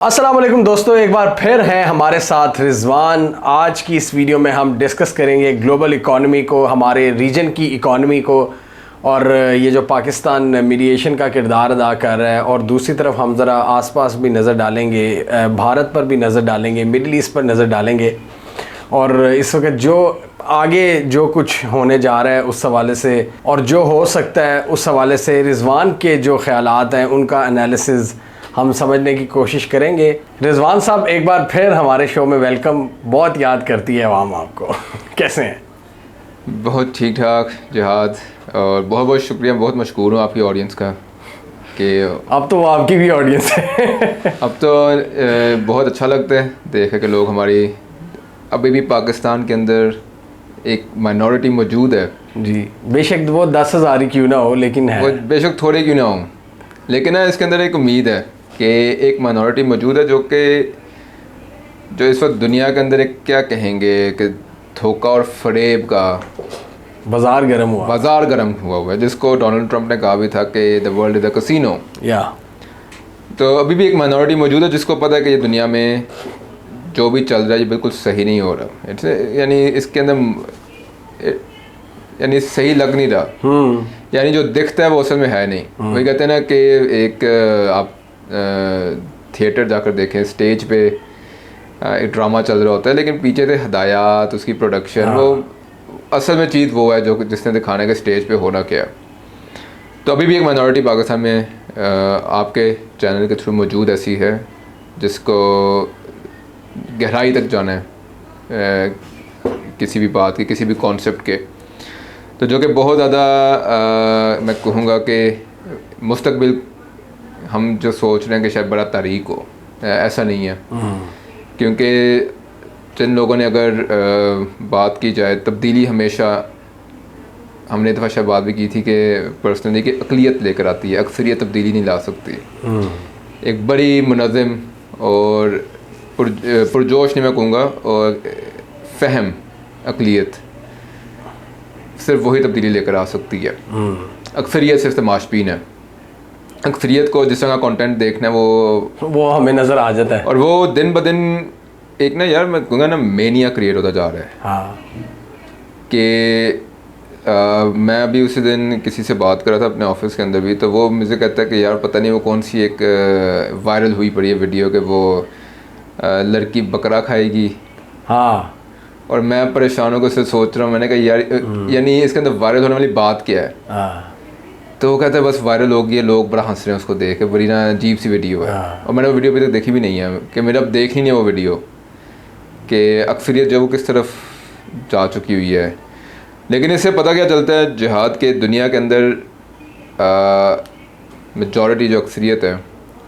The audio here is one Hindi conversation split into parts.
अस्सलाम वालेकुम दोस्तों, एक बार फिर हैं हमारे साथ रिजवान। आज की इस वीडियो में हम डिस्कस करेंगे ग्लोबल इकॉनमी को, हमारे रीजन की इकॉनमी को, और ये जो पाकिस्तान मीडिएशन का किरदार अदा कर रहा है। और दूसरी तरफ हम ज़रा आसपास भी नज़र डालेंगे, भारत पर भी नज़र डालेंगे, मिडल ईस्ट पर नज़र डालेंगे, और इस वक्त जो आगे जो कुछ होने जा रहा है उस हवाले से, और जो हो सकता है उस हवाले से रिजवान के जो ख्यालात हैं उनका एनालिसिस हम समझने की कोशिश करेंगे। रिजवान साहब, एक बार फिर हमारे शो में वेलकम। बहुत याद करती है आवाम आपको। कैसे हैं? बहुत ठीक ठाक जिहाद, और बहुत बहुत शुक्रिया, बहुत मशकूर हूँ आपकी ऑडियंस का कि अब तो वो आपकी भी ऑडियंस है। अब तो बहुत अच्छा लगता है देख के लोग हमारी, अभी भी पाकिस्तान के अंदर एक माइनॉरिटी मौजूद है जी। बेशक वो 10,000 ही क्यों ना हो, लेकिन है, वो बेशक थोड़े क्यों ना हो, लेकिन ना इसके अंदर एक उम्मीद है कि एक माइनॉरिटी मौजूद है जो इस वक्त दुनिया के अंदर एक क्या कहेंगे कि धोखा और फरेब का बाजार गर्म हुआ है, जिसको डोनाल्ड ट्रंप ने कहा भी था कि the world is a casino. या तो अभी भी एक माइनॉरिटी मौजूद है जिसको पता है कि ये दुनिया में जो भी चल रहा है ये बिल्कुल सही नहीं हो रहा, यानी इसके अंदर यानी सही लग नहीं रहा, यानी जो दिखता है वो असल में है नहीं। वही कहते हैं ना कि एक आप थिएटर जाकर देखें, स्टेज पे एक ड्रामा चल रहा होता है, लेकिन पीछे से हदायत, उसकी प्रोडक्शन, वो असल में चीज़ वो है जो जिसने दिखाने के स्टेज पे होना क्या है। तो अभी भी एक माइनॉरिटी पाकिस्तान में आपके चैनल के थ्रू मौजूद ऐसी है जिसको गहराई तक जाना है किसी भी बात की, किसी भी कॉन्सेप्ट के, तो जो कि बहुत ज़्यादा मैं कहूँगा कि मुस्तकबिल हम जो सोच रहे हैं कि शायद बड़ा तारीक हो, ऐसा नहीं है। क्योंकि जिन लोगों ने अगर बात की जाए, तब्दीली हमेशा, हमने दफ़ा शायद बात भी की थी कि पर्सनली कि अक़लियत लेकर आती है, अक्सरियत तब्दीली नहीं ला सकती। एक बड़ी मुनज़्ज़म और पुरजोश नहीं मैं कहूँगा, और फ़हम अक़लियत सिर्फ वही तब्दीली लेकर आ सकती है। अक्सरियत सिर्फ तमाशबीन है। अक्सरियत को जिस तरह का कंटेंट देखना है वो हमें नज़र आ जाता है, और वो दिन ब दिन एक ना यार मैं कहूँगा ना मेनिया क्रिएट होता जा रहा है। हाँ। कि मैं अभी उसी दिन किसी से बात कर रहा था अपने ऑफिस के अंदर भी, तो वो मुझे कहता है कि यार पता नहीं वो कौन सी एक वायरल हुई पड़ी है वीडियो, कि वो लड़की बकरा खाएगी। हाँ। और मैं परेशान होकर उससे सोच रहा हूँ, मैंने कहा यार यानी इसके अंदर वायरल होने वाली बात क्या है? तो वो कहता है बस वायरल हो गई है, लोग बड़ा हंस रहे हैं उसको देख के, बड़ी ना अजीब सी वीडियो है। और मैंने वो वीडियो अभी तक देखी भी नहीं है, कि मेरा अब देख ही नहीं है वो वीडियो, कि अक्सरियत जो वो किस तरफ जा चुकी हुई है। लेकिन इससे पता क्या चलता है जिहाद के दुनिया के अंदर मेजॉरिटी जो अक्सरियत है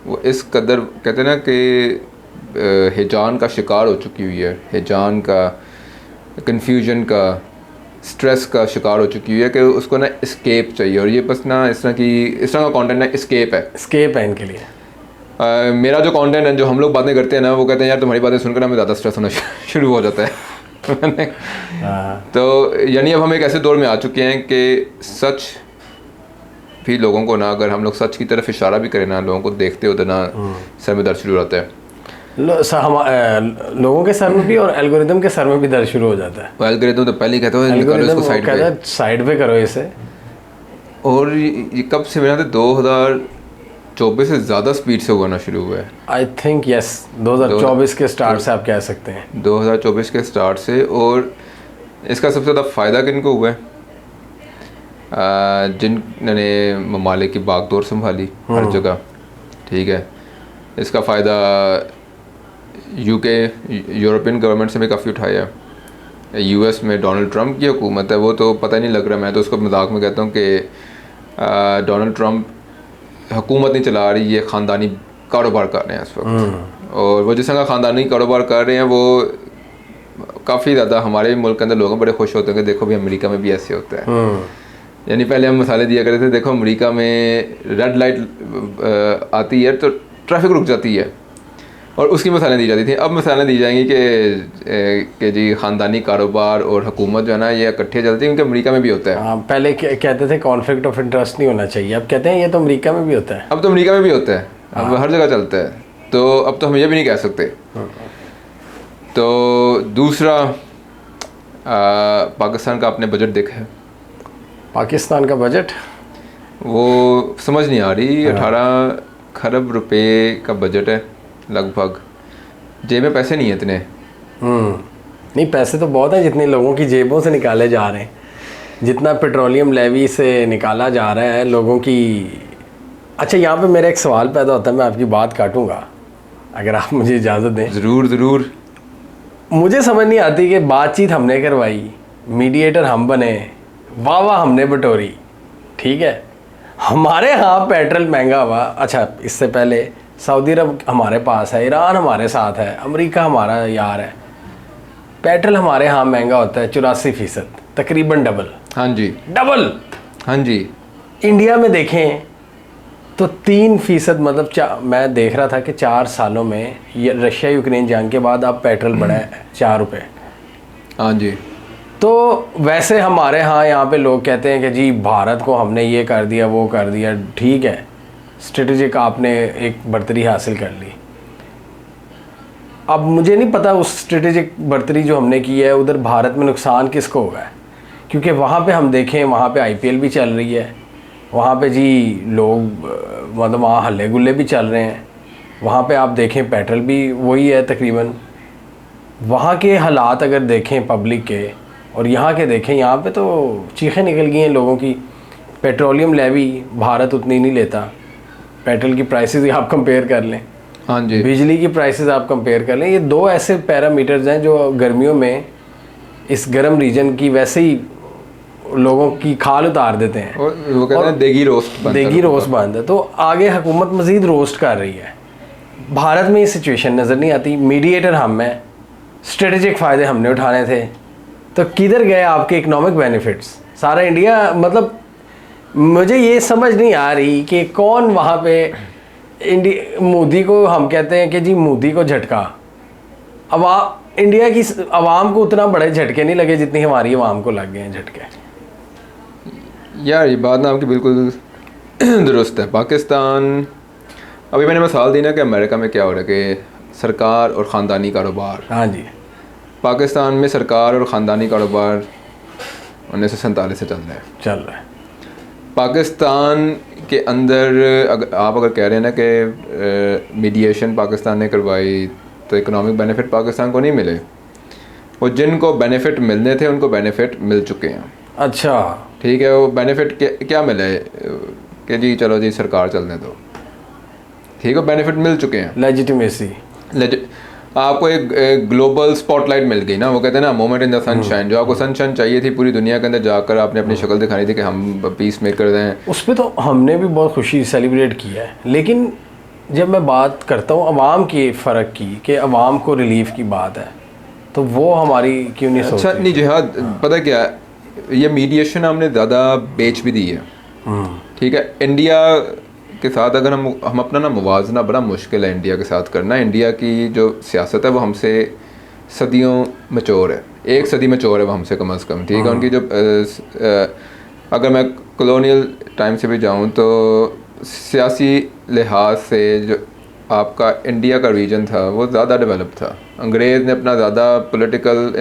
वो इस कदर कहते हैं ना कि हिजान का शिकार हो चुकी हुई है, हिजान का, कन्फ्यूजन का, स्ट्रेस का शिकार हो चुकी हुई है, कि उसको ना एस्केप चाहिए। और ये बस ना इस तरह का कंटेंट ना एस्केप है इनके लिए। मेरा जो कंटेंट है, जो हम लोग बातें करते हैं ना, वो कहते हैं यार तुम्हारी बातें सुनकर हमें ज़्यादा स्ट्रेस होना शुरू हो जाता है। तो यानी अब हम एक ऐसे दौर में आ चुके हैं कि सच भी लोगों को ना, अगर हम लोग सच की तरफ इशारा भी करें ना, लोगों को देखते हो तो ना सर में दर्द शुरू हो जाता है। लोगों के सर में भी और एल्गोरिदम के सर में भी दर्द शुरू हो जाता है। वो एल्गोरिदम तो पहले ही कहता है इसको साइड पे करो इसे। और ये कब से मेरा 2024 से ज़्यादा स्पीड से उगाना शुरू हुआ है। आई थिंक यस, 2024 के स्टार्ट से आप कह सकते हैं, 2024 के स्टार्ट से। और इसका सबसे ज़्यादा फ़ायदा किनको हुआ है? जिन्होंने ममालिक की बागडोर संभाली हर जगह, ठीक है। इसका फ़ायदा यूके यूरोपियन गवर्नमेंट से भी काफ़ी उठाया है। यूएस में डोनाल्ड ट्रंप की हुकूमत है, वो तो पता ही नहीं लग रहा। मैं तो उसको मजाक में कहता हूँ कि डोनाल्ड ट्रंप हुकूमत नहीं चला रही, ये ख़ानदानी कारोबार कर रहे हैं इस वक्त। और वो जिस तरह का ख़ानदानी कारोबार कर रहे हैं वो काफ़ी ज़्यादा हमारे मुल्क के अंदर लोग बड़े खुश होते हैं कि देखो भी अमेरिका में भी ऐसे होता है। यानी पहले हम मिसालें दिया करते थे, देखो अमेरिका में रेड लाइट आती है तो ट्रैफिक रुक जाती है, और उसकी मिसालें दी जाती थी। अब मिसालें दी जाएंगी कि जी ख़ानदानी कारोबार और हुकूमत जो है ना ये इकट्ठे चलती है, क्योंकि अमेरिका में भी होता है। पहले कहते थे कॉन्फ्लिक्ट ऑफ इंटरेस्ट नहीं होना चाहिए, अब कहते हैं ये तो अमेरिका में भी होता है। अब तो अमेरिका में भी होता है, अब हर जगह चलता है। तो अब तो हम ये भी नहीं कह सकते। तो दूसरा पाकिस्तान का आपने बजट देखा है? पाकिस्तान का बजट वो समझ नहीं आ रही। 18 खरब रुपए का बजट है लगभग। जेब में पैसे नहीं है इतने। नहीं, पैसे तो बहुत हैं जितने लोगों की जेबों से निकाले जा रहे हैं, जितना पेट्रोलियम लेवी से निकाला जा रहा है लोगों की। अच्छा, यहाँ पे मेरा एक सवाल पैदा होता है, मैं आपकी बात काटूंगा अगर आप मुझे इजाज़त दें। ज़रूर ज़रूर। मुझे समझ नहीं आती कि बातचीत हमने करवाई, मीडिएटर हम बने, वाह वाह हमने बटोरी, ठीक है, हमारे यहाँ पेट्रोल महंगा हुआ। अच्छा, इससे पहले सऊदी अरब हमारे पास है, ईरान हमारे साथ है, अमेरिका हमारा यार है, पेट्रोल हमारे यहाँ महंगा होता है 84%, तकरीबन डबल। हाँ जी, डबल। हाँ जी। इंडिया में देखें तो 3%, मतलब मैं देख रहा था कि 4 सालों में ये रशिया यूक्रेन जंग के बाद अब पेट्रोल बढ़ा है 4 रुपये। हाँ जी। तो वैसे हमारे यहाँ पे लोग कहते हैं कि जी भारत को हमने ये कर दिया वो कर दिया, ठीक है, स्ट्रेटेजिक आपने एक बढ़तरी हासिल कर ली। अब मुझे नहीं पता उस स्ट्रेटेजिक बढ़तरी जो हमने की है उधर भारत में नुकसान किसको होगा, क्योंकि वहाँ पे हम देखें वहाँ पे IPL भी चल रही है, वहाँ पे जी लोग मतलब वहाँ हल्ले गुल्ले भी चल रहे हैं, वहाँ पे आप देखें पेट्रोल भी वही है तकरीबन। वहाँ के हालात अगर देखें पब्लिक के और यहाँ के देखें, यहाँ पे तो चीखें निकल गई हैं लोगों की। पेट्रोलियम लेवी भारत उतनी नहीं लेता, पेट्रोल की प्राइसेस आप कंपेयर कर लें, हाँ जी, बिजली की प्राइसेस आप कंपेयर कर लें, ये 2 ऐसे पैरामीटर्स हैं जो गर्मियों में इस गर्म रीजन की वैसे ही लोगों की खाल उतार देते हैं। और वो कहते हैं देगी रोस्ट बंद है। तो आगे हुकूमत मज़ीद रोस्ट कर रही है। भारत में ये सिचुएशन नज़र नहीं आती। मीडिएटर हम हैं, स्ट्रेटेजिक फ़ायदे हमने उठाने थे, तो किधर गए आपके इकोनॉमिक बेनिफिट्स? सारा इंडिया, मतलब मुझे ये समझ नहीं आ रही कि कौन वहाँ पे मोदी को हम कहते हैं कि जी मोदी को झटका। अब इंडिया की आवाम को उतना बड़े झटके नहीं लगे जितनी हमारी आवाम को लग गए हैं झटके। यार ये बात ना आपकी बिल्कुल दुरुस्त है। पाकिस्तान, अभी मैंने मिसाल दी ना कि अमेरिका में क्या हो रहा है कि सरकार और ख़ानदानी कारोबार। हाँ जी। पाकिस्तान में सरकार और ख़ानदानी कारोबार 1947 से चल रहा है। पाकिस्तान के अंदर आप अगर कह रहे हैं ना कि मीडिएशन पाकिस्तान ने करवाई तो इकोनॉमिक बेनिफिट पाकिस्तान को नहीं मिले, और जिनको बेनिफिट मिलने थे उनको बेनिफिट मिल चुके हैं। अच्छा, ठीक है। वो बेनिफिट क्या मिले कि जी चलो जी सरकार चलने दो, ठीक है, बेनिफिट मिल चुके हैं। लेजिटिमेसी, आपको एक ग्लोबल स्पॉटलाइट मिल गई ना, वो कहते हैं ना मोमेंट इन द सनशाइन। जो आपको सनशाइन चाहिए थी पूरी दुनिया के अंदर जाकर आपने अपनी शक्ल दिखानी थी कि हम पीस मेकर हैं, उस पर तो हमने भी बहुत खुशी सेलिब्रेट किया है। लेकिन जब मैं बात करता हूँ अवाम की फ़र्क की, कि अवाम को रिलीफ की बात है, तो वो हमारी क्यों नहीं सोचती? अच्छा नहीं जिहाद, पता क्या, ये मीडिएशन हमने ज़्यादा बेच भी दी है, ठीक है। इंडिया के साथ अगर हम अपना ना मुवाजना, बड़ा मुश्किल है इंडिया के साथ करना। इंडिया की जो सियासत है वो हमसे सदियों मैच्योर है, 1 सदी मैच्योर है वो हमसे कम अज़ कम, ठीक है। उनकी जो अगर मैं कॉलोनियल टाइम से भी जाऊँ तो सियासी लिहाज से जो आपका इंडिया का रीजन था वो ज़्यादा डेवलप था। अंग्रेज़ ने अपना ज़्यादा पॉलिटिकल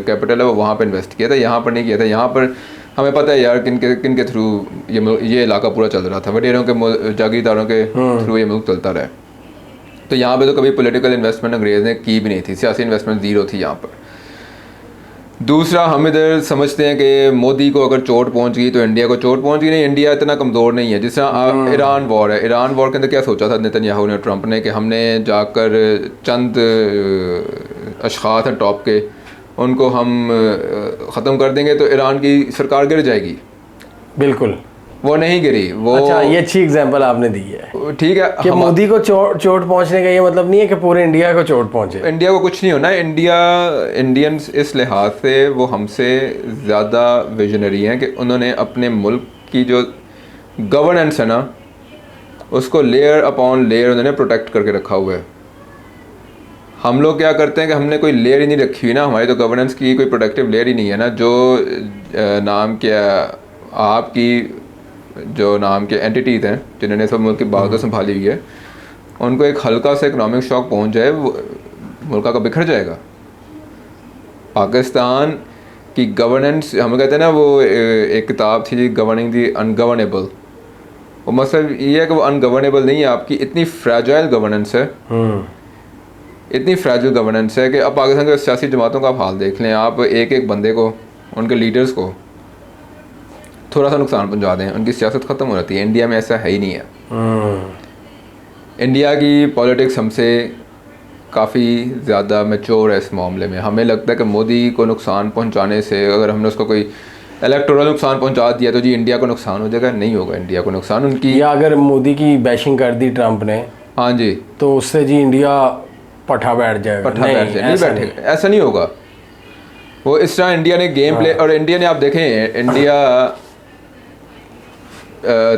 कैपिटल है वो वहाँ पर इन्वेस्ट किया था, यहाँ पर नहीं किया था। यहाँ पर हमें पता है यार किन के थ्रू ये इलाका पूरा चल रहा था, वडेरों के, जागीरदारों के थ्रू ये मुल्क चलता रहा। तो यहाँ पे तो कभी पॉलिटिकल इन्वेस्टमेंट अंग्रेज़ ने की भी नहीं थी, सियासी इन्वेस्टमेंट ज़ीरो थी यहाँ पर। दूसरा, हम इधर समझते हैं कि मोदी को अगर चोट पहुँच गई तो इंडिया को चोट पहुँच गई। नहीं, इंडिया इतना कमज़ोर नहीं है। जिस तरह ईरान वॉर है, ईरान वॉर के अंदर क्या सोचा था नेतन्याहू ने, ट्रंप ने, कि हमने जाकर चंद अशख़ास हैं टॉप के, उनको हम ख़त्म कर देंगे तो ईरान की सरकार गिर जाएगी। बिल्कुल, वो नहीं गिरी। वो अच्छा, ये अच्छी एग्जांपल आपने दी है, ठीक है, कि मोदी को चोट पहुंचने का ये मतलब नहीं है कि पूरे इंडिया को चोट पहुंचे। इंडिया को कुछ नहीं होना। इंडियंस इस लिहाज से वो हमसे ज़्यादा विजनरी हैं कि उन्होंने अपने मुल्क की जो गवर्नेंस है ना उसको लेयर अपॉन लेयर उन्होंने प्रोटेक्ट करके रखा हुआ है। हम लोग क्या करते हैं कि हमने कोई लेयर ही नहीं रखी हुई ना, हमारी तो गवर्नेंस की कोई प्रोटेक्टिव लेयर ही नहीं है ना। जो नाम क्या आपकी जो नाम के एंटिटीज़ हैं जिन्होंने सब मुल्क की बात संभाली हुई है, उनको एक हल्का सा इकोनॉमिक शॉक पहुंच जाए, वो मुल्क का बिखर जाएगा। पाकिस्तान की गवर्नेंस, हम कहते हैं ना, वो एक किताब थी गवर्निंग दी अनगवर्नेबल, वो मतलब ये है कि वो अनगवर्नेबल नहीं है, आपकी इतनी फ्रेजाइल गवर्नेंस है, इतनी फ्रेजाइल गवर्नेंस है कि अब पाकिस्तान के सियासी जमातों का आप हाल देख लें, आप एक एक बंदे को, उनके लीडर्स को थोड़ा सा नुकसान पहुंचा दें, उनकी सियासत ख़त्म हो जाती है। इंडिया में ऐसा है ही नहीं है। इंडिया की पॉलिटिक्स हमसे काफ़ी ज़्यादा मैच्योर है इस मामले में। हमें लगता है कि मोदी को नुकसान पहुंचाने से, अगर हमने उसको कोई इलेक्टोरल नुकसान पहुंचा दिया तो जी इंडिया को नुकसान हो जाएगा। नहीं होगा इंडिया को नुकसान, उनकी, या अगर मोदी की बैशिंग कर दी ट्रंप ने, हाँ जी, तो उससे जी इंडिया पठा बैठ जाएगा। बैठेगा, नहीं बैठेगा, ऐसा नहीं होगा। वो इस तरह इंडिया ने गेम प्ले, और इंडिया ने, आप देखें, इंडिया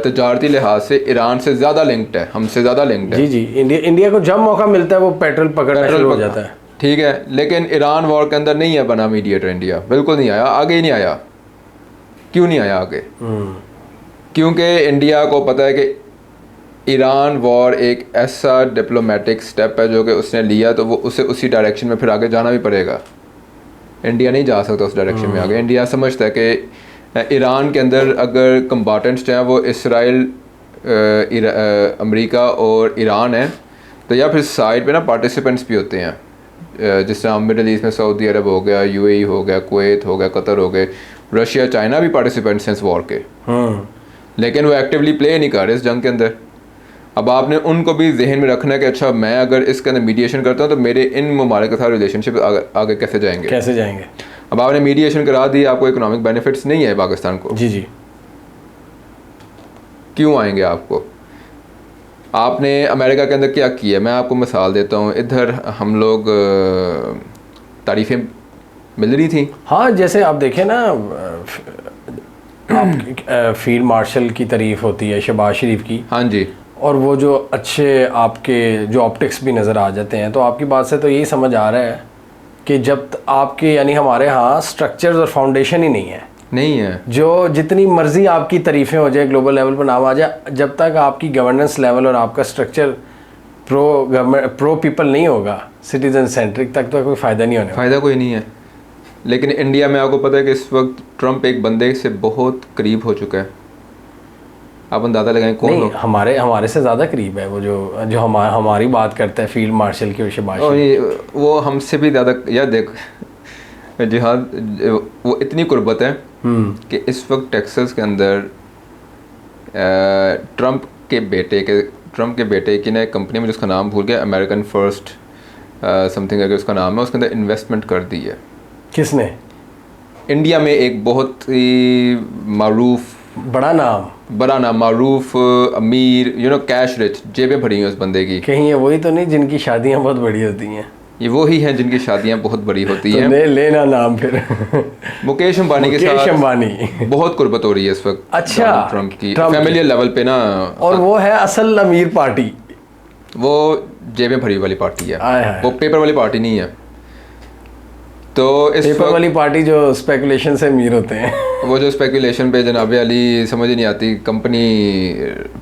तजारती लिहाज से ईरान से ज़्यादा लिंक्ड है, हमसे ज़्यादा लिंक्ड है। जी इंडिया को जब मौका मिलता है वो पेट्रोल पकड़ना शुरू हो जाता है। ठीक है, लेकिन ईरान वॉर के अंदर नहीं है बना मीडिएटर इंडिया, बिल्कुल नहीं आया, आगे ही नहीं आया। क्यों नहीं आया आगे? क्योंकि इंडिया को पता है कि ईरान वॉर एक ऐसा डिप्लोमेटिक स्टेप है जो कि उसने लिया, तो वो उसे उसी डायरेक्शन में फिर आगे जाना भी पड़ेगा। इंडिया नहीं जा सकता उस डायरेक्शन में आगे। इंडिया समझता है कि ईरान के अंदर अगर कम्बाटेंट्स हैं वो इसराइल, अमेरिका और ईरान है, तो या फिर साइड पे ना पार्टिसिपेंट्स भी होते हैं, जिस तरह मिडल ईस्ट में सऊदी अरब हो गया, यूएई हो गया, कुवैत हो गया, कतर हो गए, रशिया, चाइना भी पार्टिसिपेंट्स हैं इस वॉर के, लेकिन वो एक्टिवली प्ले नहीं कर रहे इस जंग के अंदर। अब आपने उनको भी जहन में रखना है कि अच्छा, मैं अगर इसके अंदर मीडिएशन करता हूँ तो मेरे इन ममालिक के साथ रिलेशनशिप आगे कैसे जाएंगे। अब आपने मीडिएशन करा दी, आपको इकोनॉमिक बेनिफिट्स नहीं है पाकिस्तान को, जी क्यों आएंगे आपको? आपने अमेरिका के अंदर क्या किया? मैं आपको मिसाल देता हूँ, इधर हम लोग तारीफ़ें मिल रही थी। हाँ, जैसे आप देखें ना, आप फील्ड मार्शल की तारीफ़ होती है, शहबाज शरीफ की, हाँ जी, और वो जो अच्छे आपके जो ऑप्टिक्स भी नज़र आ जाते हैं, तो आपकी बात से तो यही समझ आ रहा है कि जब आपके, यानी हमारे यहाँ स्ट्रक्चर्स और फाउंडेशन ही नहीं है, जो जितनी मर्जी आपकी तारीफ़ें हो जाए, ग्लोबल लेवल पर नाम आ जाए, जब तक आपकी गवर्नेंस लेवल और आपका स्ट्रक्चर प्रो पीपल नहीं होगा, सिटीजन सेंट्रिक, तक तो कोई फ़ायदा नहीं होने, फ़ायदा कोई नहीं है। लेकिन इंडिया में आपको पता है कि इस वक्त ट्रंप एक बंदे से बहुत करीब हो चुका है। आप अंदाज़ा लगाएं कौन लोग? हमारे से ज़्यादा करीब है वो, जो हमारी बात करता है फील्ड मार्शल की, शहबाज, वो हमसे भी ज़्यादा। यार देख जिहाद, वो इतनी कुर्बत है कि इस वक्त टेक्सास के अंदर ट्रंप के बेटे की ना कंपनी में, जिसका नाम भूल गया, अमेरिकन फर्स्ट समथिंग अगर उसका नाम है, उसके अंदर इन्वेस्टमेंट कर दी है। किसने? इंडिया में एक बहुत ही मारूफ, बड़ा नाम, मारूफ, अमीर, कैश रिच, जेबें भरी हैं उस बंदे की। कहीं ये वही तो नहीं जिनकी शादियां बहुत बड़ी होती हैं? ये वो ही हैं जिनकी शादियां बहुत बड़ी होती हैं। तो लेना नाम फिर। मुकेश अंबानी के साथ अंबानी बहुत कुर्बत हो रही है इस वक्त। अच्छा, ट्रंप की फैमिलियल लेवल पे ना, और वो है असल अमीर पार्टी, वो जेबें भरी वाली पार्टी है, वो पेपर वाली पार्टी नहीं है। तो इस पेपर वाली पार्टी जो स्पेकुलेशन से अमीर होते हैं, वो जो स्पेकुलेशन पे जनाबे अली समझ ही नहीं आती, कंपनी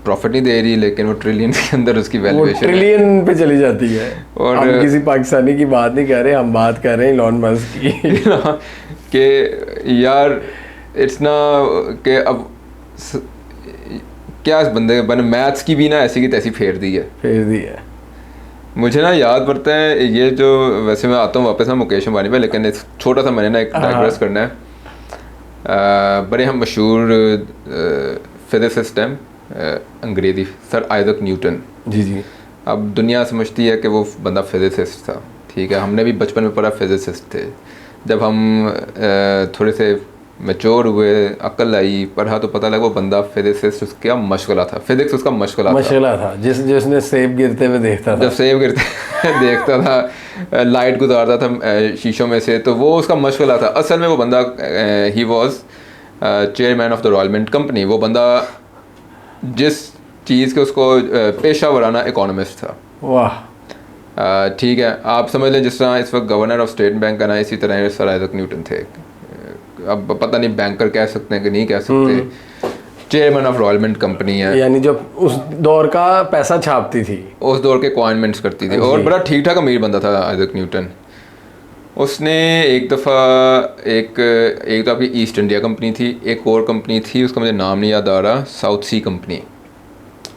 प्रॉफिट नहीं दे रही, लेकिन वो ट्रिलियन के अंदर उसकी वैल्यूएशन ट्रिलियन पे चली जाती है। और हम किसी पाकिस्तानी की बात नहीं कर रहे, हम बात कर रहे हैं इलॉन मस्क की। कि यार इट्स ना कि अब क्या इस बंदे बने मैथ्स की भी ना ऐसी की तैसी फेर दी है। मुझे ना याद पड़ता है ये जो, वैसे मैं आता हूँ वापस ना मुकेश अंबानी पे, लेकिन एक छोटा सा मैंने ना एक डाइग्रेस करना है। बड़े हम मशहूर फिजिसिस्ट हैं अंग्रेज़ी, सर आइजक न्यूटन। जी। अब दुनिया समझती है कि वो बंदा फिजिसिस्ट था, ठीक है, हमने भी बचपन में पढ़ा फिजिसिस्ट थे। जब हम थोड़े से मैच्योर हुए, अक्ल आई, पढ़ा, तो पता लगा वो बंदा फिजिसिस्ट, उसका मशगला था, फिजिक्स उसका मशगला था। जिसने सेब गिरते हुए देखता था, जब सेब गिरते देखता था, लाइट गुजारता था शीशों में से, तो वो उसका मशगला था। असल में वो बंदा ही was chairman of the Royal Mint company. वो बंदा जिस चीज़ के उसको पेशा वराना इकोनॉमिस्ट था। वाह, ठीक है, आप समझ लें जिस तरह इस वक्त गवर्नर ऑफ स्टेट बैंक का ना, इसी तरह सर आइजक न्यूटन थे। अब पता नहीं बैंकर कह सकते हैं कि नहीं कह सकते, chairman of Royal Mint company है, यानी जो उस दौर का पैसा छापती थी, उस दौर के कॉइन मिंट्स करती थी, और बड़ा ठीक ठाक अमीर बंदा था आइजैक न्यूटन। उसने एक दफ़ा एक तो आपकी ईस्ट इंडिया कंपनी थी, एक और कंपनी थी उसका मुझे नाम नहीं याद आ रहा, साउथ सी कंपनी,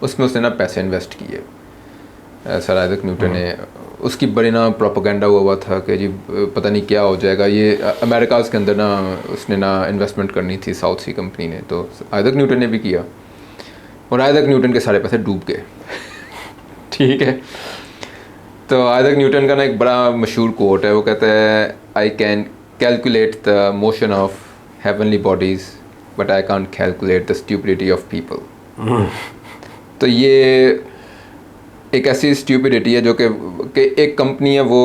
उसमें उसने ना पैसे इन्वेस्ट किए सर आइजैक न्यूटन ने। उसकी बड़ी ना प्रोपेगेंडा हुआ था कि जी पता नहीं क्या हो जाएगा, ये अमेरिकाज़ के अंदर ना उसने ना इन्वेस्टमेंट करनी थी साउथ सी कंपनी ने, तो आइजैक न्यूटन ने भी किया और आइजैक न्यूटन के सारे पैसे डूब गए। ठीक है, तो आइजैक न्यूटन का ना एक बड़ा मशहूर कोट है, वो कहता है I can calculate the motion of heavenly bodies but I can't calculate the stupidity of people. तो ये एक ऐसी स्टूपिडिटी है जो कि एक कंपनी है वो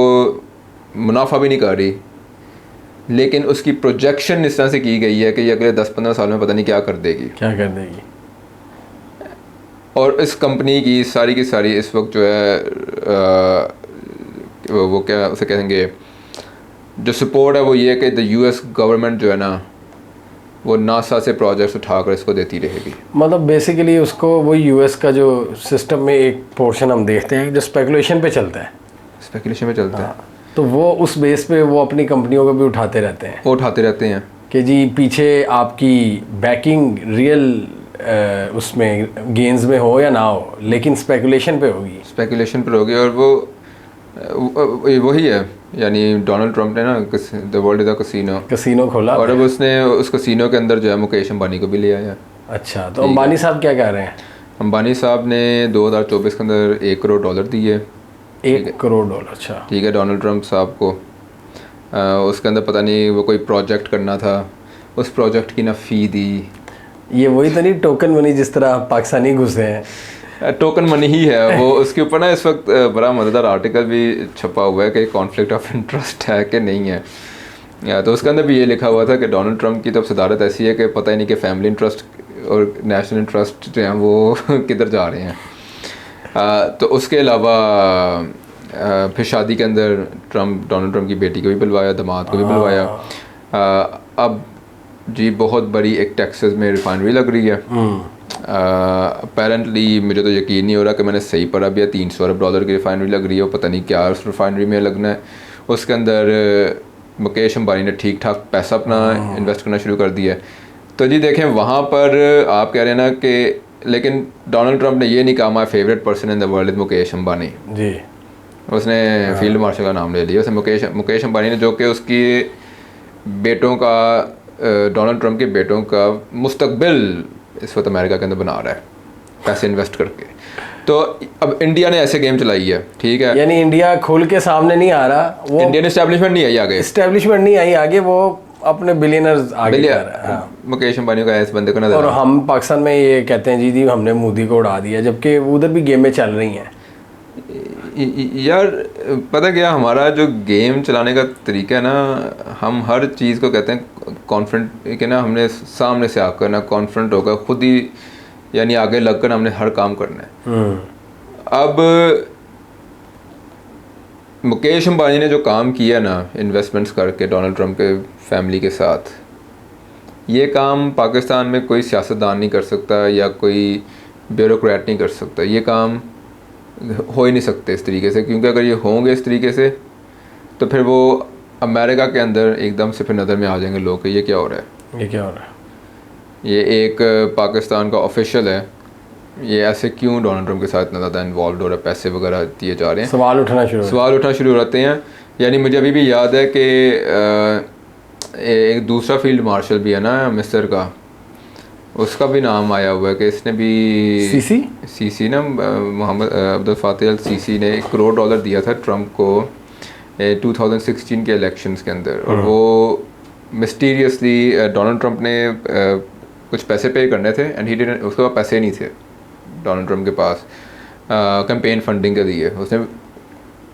मुनाफा भी नहीं कर रही, लेकिन उसकी प्रोजेक्शन इस तरह से की गई है कि ये अगले 10-15 साल में पता नहीं क्या कर देगी। और इस कंपनी की सारी इस वक्त जो है वो क्या उसे कहेंगे, जो सपोर्ट है वो ये है कि द यूएस गवर्नमेंट जो है ना वो नासा से प्रोजेक्ट्स उठाकर इसको देती रहेगी। मतलब बेसिकली उसको वो यूएस का जो सिस्टम में एक पोर्शन हम देखते हैं जो स्पेकुलेशन पे चलता है, तो वो उस बेस पे वो अपनी कंपनियों को भी उठाते रहते हैं कि जी पीछे आपकी बैकिंग रियल उसमें गेन्स में हो या ना हो, लेकिन स्पेकुलेशन पे होगी। और वो वही है, यानी डोनाल्ड ट्रंप ने ना the world is a casino खोला, और अब उसने उस कसीनो के अंदर जो है मुकेश अंबानी को भी ले आया। अच्छा, तो अंबानी साहब क्या कह रहे हैं? अंबानी साहब ने 2024 के अंदर $1 करोड़ दिए। $1 करोड़, अच्छा ठीक है, डोनाल्ड ट्रंप साहब को। उसके अंदर पता नहीं वो कोई प्रोजेक्ट करना था, उस प्रोजेक्ट की ना फ़ी दी। ये वही तो नहीं टोकन मनी जिस तरह पाकिस्तानी घुसे हैं, टोकन मनी ही है वो। उसके ऊपर ना इस वक्त बड़ा मज़ेदार आर्टिकल भी छपा हुआ है कि कॉन्फ्लिक्ट ऑफ इंटरेस्ट है कि नहीं है, या तो उसके अंदर भी ये लिखा हुआ था कि डोनाल्ड ट्रंप की तो सदारत ऐसी है कि पता ही नहीं कि फैमिली इंटरेस्ट और नेशनल इंटरेस्ट जो हैं वो किधर जा रहे हैं। तो उसके अलावा फिर शादी के अंदर डोनाल्ड ट्रंप की बेटी को भी बुलवाया, दामाद को भी बुलवाया। अब जी बहुत बड़ी एक टेक्सास में रिफाइनरी लग रही है। अपेरेंटली मुझे तो यकीन नहीं हो रहा कि मैंने सही पढ़ा भी है, $300 अरब की रिफाइनरी लग रही है, वो पता नहीं क्या उस रिफाइनरी में लगना है। उसके अंदर मुकेश अंबानी ने ठीक ठाक पैसा अपना इन्वेस्ट करना शुरू कर दिया है। तो जी देखें वहाँ पर आप कह रहे हैं ना कि, लेकिन डोनाल्ड ट्रंप ने ये नहीं कहा my favourite person in the world is Mukesh Ambani ji, उसने फील्ड मार्शल का नाम ले लिया। उसने मुकेश अंबानी ने, जो कि उसकी बेटों का डोनाल्ड ट्रंप के बेटों का मुस्तकबिल इस वक्त अमेरिका के अंदर बना रहा है पैसे इन्वेस्ट करके। तो अब इंडिया ने ऐसे गेम चलाई है, ठीक है, यानी इंडिया खुल के सामने नहीं आ रहा, वो इंडियन एस्टेब्लिशमेंट नहीं आई आगे, वो अपने बिलियनर्स आगे कर रहा है। हाँ। मुकेश अंबानी का इस बंदे को नजर, और हम पाकिस्तान में ये कहते हैं जी हमने मोदी को उड़ा दिया, जबकि उधर भी गेमें चल रही हैं। यार पता क्या, हमारा जो गेम चलाने का तरीका है ना, हम हर चीज़ को कहते हैं कॉन्फ्रेंट के ना, हमने सामने से आकर ना कॉन्फ्रेंट होकर खुद ही यानी आगे लगकर हमने हर काम करना है। अब मुकेश अंबानी ने जो काम किया ना इन्वेस्टमेंट्स करके डोनाल्ड ट्रंप के फैमिली के साथ, ये काम पाकिस्तान में कोई सियासतदान नहीं कर सकता या कोई ब्यूरोक्रेट नहीं कर सकता। ये काम हो ही नहीं सकते इस तरीके से, क्योंकि अगर ये होंगे इस तरीके से तो फिर वो अमेरिका के अंदर एकदम से फिर नज़र में आ जाएंगे लोग कि ये क्या हो रहा है, ये एक पाकिस्तान का ऑफिशियल है, ये ऐसे क्यों डोनाल्ड ट्रंप के साथ इतना ज़्यादा इन्वॉल्व हो रहा है, पैसे वगैरह दिए जा रहे हैं, सवाल उठना शुरू हो जाते हैं। यानी मुझे अभी भी याद है कि एक दूसरा फील्ड मार्शल भी है ना मिस्र का, उसका भी नाम आया हुआ है कि इसने भी सीसी ना मोहम्मद अब्दुल फातह अल सीसी ने $1 करोड़ दिया था ट्रंप को 2016 के इलेक्शंस के अंदर, और वो मिस्टीरियसली डोनाल्ड ट्रंप ने कुछ पैसे पे करने थे एंड ही डिडंट, उसके पास पैसे नहीं थे डोनाल्ड ट्रंप के पास कैंपेन फंडिंग के लिए। उसने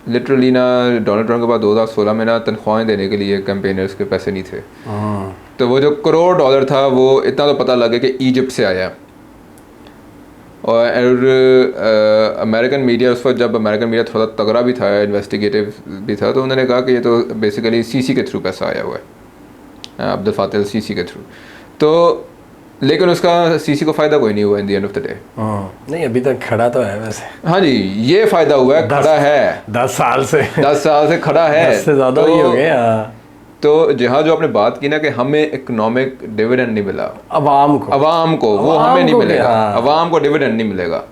लिटरली ना डोनाल्ड ट्रंप के पास 2016 में ना तनख्वाहें देने के लिए कैंपेनर्स के पैसे नहीं थे। तो वो जो $1 करोड़ था वो इतना तो पता लगे कि इजिप्ट से आया। और अमेरिकन मीडिया उस वक्त, जब अमेरिकन मीडिया थोड़ा तगड़ा भी था, इन्वेस्टिगेटिव भी था, तो उन्होंने कहा कि ये तो बेसिकली सीसी के थ्रू पैसा आया हुआ है, अब्दुल फातह सीसी के थ्रू। तो लेकिन उसका सीसी को फ़ायदा कोई नहीं हुआ in the end of the day. नहीं अभी तक खड़ा तो है वैसे। हाँ जी, ये फ़ायदा हुआ है, खड़ा है 10 साल से 10 साल से खड़ा है। 10 से ज़्यादा ही हो गए। हाँ, तो जहाँ जो आपने बात की ना कि हमें इकोनॉमिक डिविडेंड नहीं मिला, अवाम को वो हमें नहीं को मिलेगा, क्या? हाँ। अवाम को डिविडेंड नहीं मिलेगा।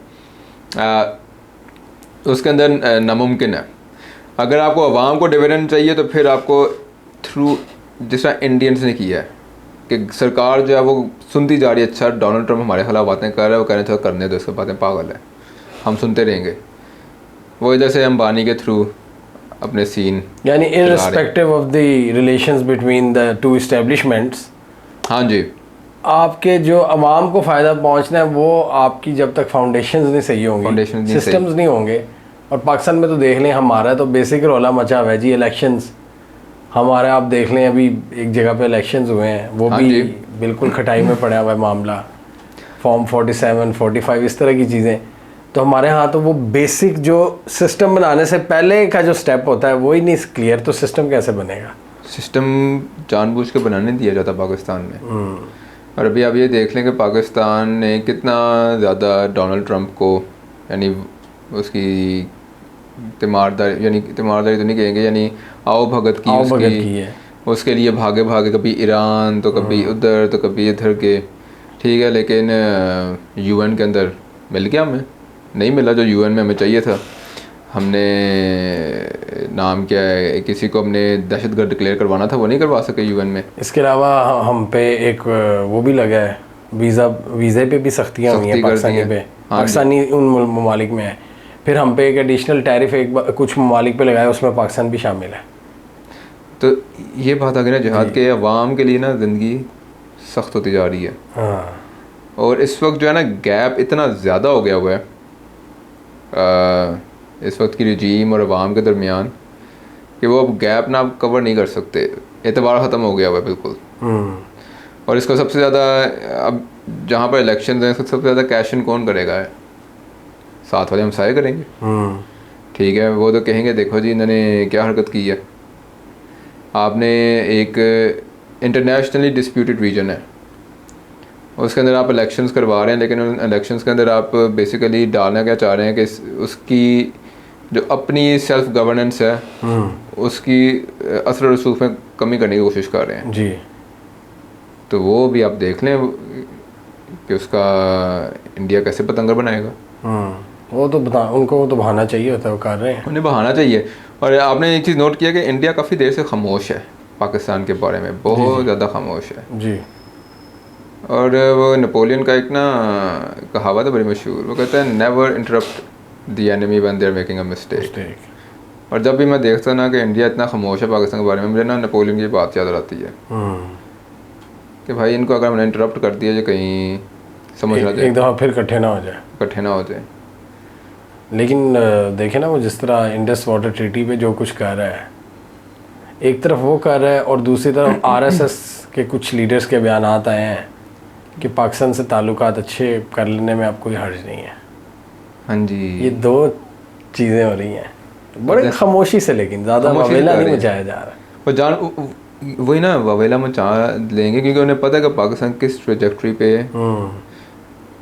उसके अंदर नामुमकिन है। अगर आपको अवाम को डिविडेंड चाहिए तो फिर आपको थ्रू, जिस तरह इंडियंस ने किया है कि सरकार जो है वो सुनती जा रही है, अच्छा डोनाल्ड ट्रंप हमारे खिलाफ बातें कर रहा है, वो कह रहे थे करने दो, इसको बातें पागल है, हम सुनते रहेंगे। वो इधर से अंबानी के थ्रू अपने सीन, यानी irrespective of the relations between the two establishments, हाँ जी, आपके जो अवाम को फ़ायदा पहुंचना है वो आपकी जब तक फाउंडेशंस नहीं सही होंगी, सिस्टम्स नहीं होंगे। और पाकिस्तान में तो देख लें, हमारा तो बेसिक रौला मचा हुआ है जी, इलेक्शंस हमारे, आप देख लें अभी एक जगह पे इलेक्शंस हुए हैं, वो हाँ भी जी। बिल्कुल खटाई में पड़ा हुआ है मामला, फॉर्म 47, 45 इस तरह की चीज़ें। तो हमारे यहाँ तो वो बेसिक जो सिस्टम बनाने से पहले का जो स्टेप होता है वो ही नहीं क्लियर, तो सिस्टम कैसे बनेगा? सिस्टम जानबूझ के बनाने दिया जाता पाकिस्तान में। और अभी आप ये देख लें कि पाकिस्तान ने कितना ज़्यादा डोनाल्ड ट्रंप को, यानी उसकी तीमारदारी तो नहीं कहेंगे, यानी आओ भगत की है। उसके लिए भागे भागे, कभी ईरान तो कभी उधर तो कभी इधर के, ठीक है। लेकिन यूएन के अंदर मिल गया, हमें नहीं मिला जो यूएन में हमें चाहिए था। हमने नाम क्या है, किसी को हमने दहशतगर्द डिक्लेयर करवाना था, वो नहीं करवा सके यूएन में। इसके अलावा हम पे एक वो भी लगा है, वीज़े पे भी सख्तियाँ हुई हैं पाकिस्तानी पे, पाकिस्तानी उन ममालिक में है। फिर हम पे एक एडिशनल टैरिफ कुछ ममालिक पे लगाया, उसमें पाकिस्तान भी शामिल है। तो ये बात आ गई ना जिहाद के अवाम के लिए ना ज़िंदगी सख्त होती जा रही है। हाँ। और इस वक्त जो है ना गैप इतना ज़्यादा हो गया हुआ है इस वक्त की रजीम और अवाम के दरमियान कि वो अब गैप ना आप कवर नहीं कर सकते, एतबार ख़त्म हो गया हुआ है बिल्कुल। और इसका सबसे ज़्यादा, अब जहाँ पर इलेक्शन हैं, सबसे ज़्यादा कैश इन कौन करेगा है? साथ वाले हमसाये करेंगे, ठीक है। वो तो कहेंगे देखो जी इन्होंने क्या हरकत की है। आपने एक इंटरनेशनली डिस्प्यूटेड रीजन है, उसके अंदर आप इलेक्शंस करवा रहे हैं, लेकिन उन इलेक्शंस के अंदर आप बेसिकली डालना क्या चाह रहे हैं कि उसकी जो अपनी सेल्फ गवर्नेंस है उसकी असर रसूख में कमी करने की कोशिश कर रहे हैं जी। तो वो भी आप देख लें कि उसका इंडिया कैसे पतंगर बनाएगा। वो तो उनको वो तो बहाना चाहिए होता है, वो कर रहे हैं, उन्हें बहाना चाहिए। और आपने एक चीज़ नोट किया कि इंडिया काफ़ी देर से खामोश है पाकिस्तान के बारे में, बहुत ज़्यादा खामोश है जी। और वो नेपोलियन का एक ना कहावत है बड़ी मशहूर, वो कहता है never interrupt the enemy when they are making a mistake. और जब भी मैं देखता ना कि इंडिया इतना खामोश है पाकिस्तान के बारे में, मुझे ना नेपोलियन की बात याद आती है कि भाई इनको अगर मैंने इंटरप्ट कर दिया जो कहीं समझ ना जाए, एक दफ़ा फिर इकट्ठे ना हो जाए। लेकिन देखे ना वो जिस तरह इंडस वाटर ट्रीटी पे जो कुछ कर रहा है, एक तरफ वो कर रहा है और दूसरी तरफ आरएसएस के कुछ लीडर्स के बयान आए हैं कि पाकिस्तान से ताल्लुकात अच्छे कर लेने में अब कोई हर्ज नहीं है। हाँ जी, ये दो चीज़ें हो रही हैं बड़े खामोशी से, लेकिन ज़्यादा ववेला नहीं मचाया जा रहा। और वही ना ववेला मचा लेंगे क्योंकि उन्हें पता है कि पाकिस्तान किस ट्रेजेक्ट्री पे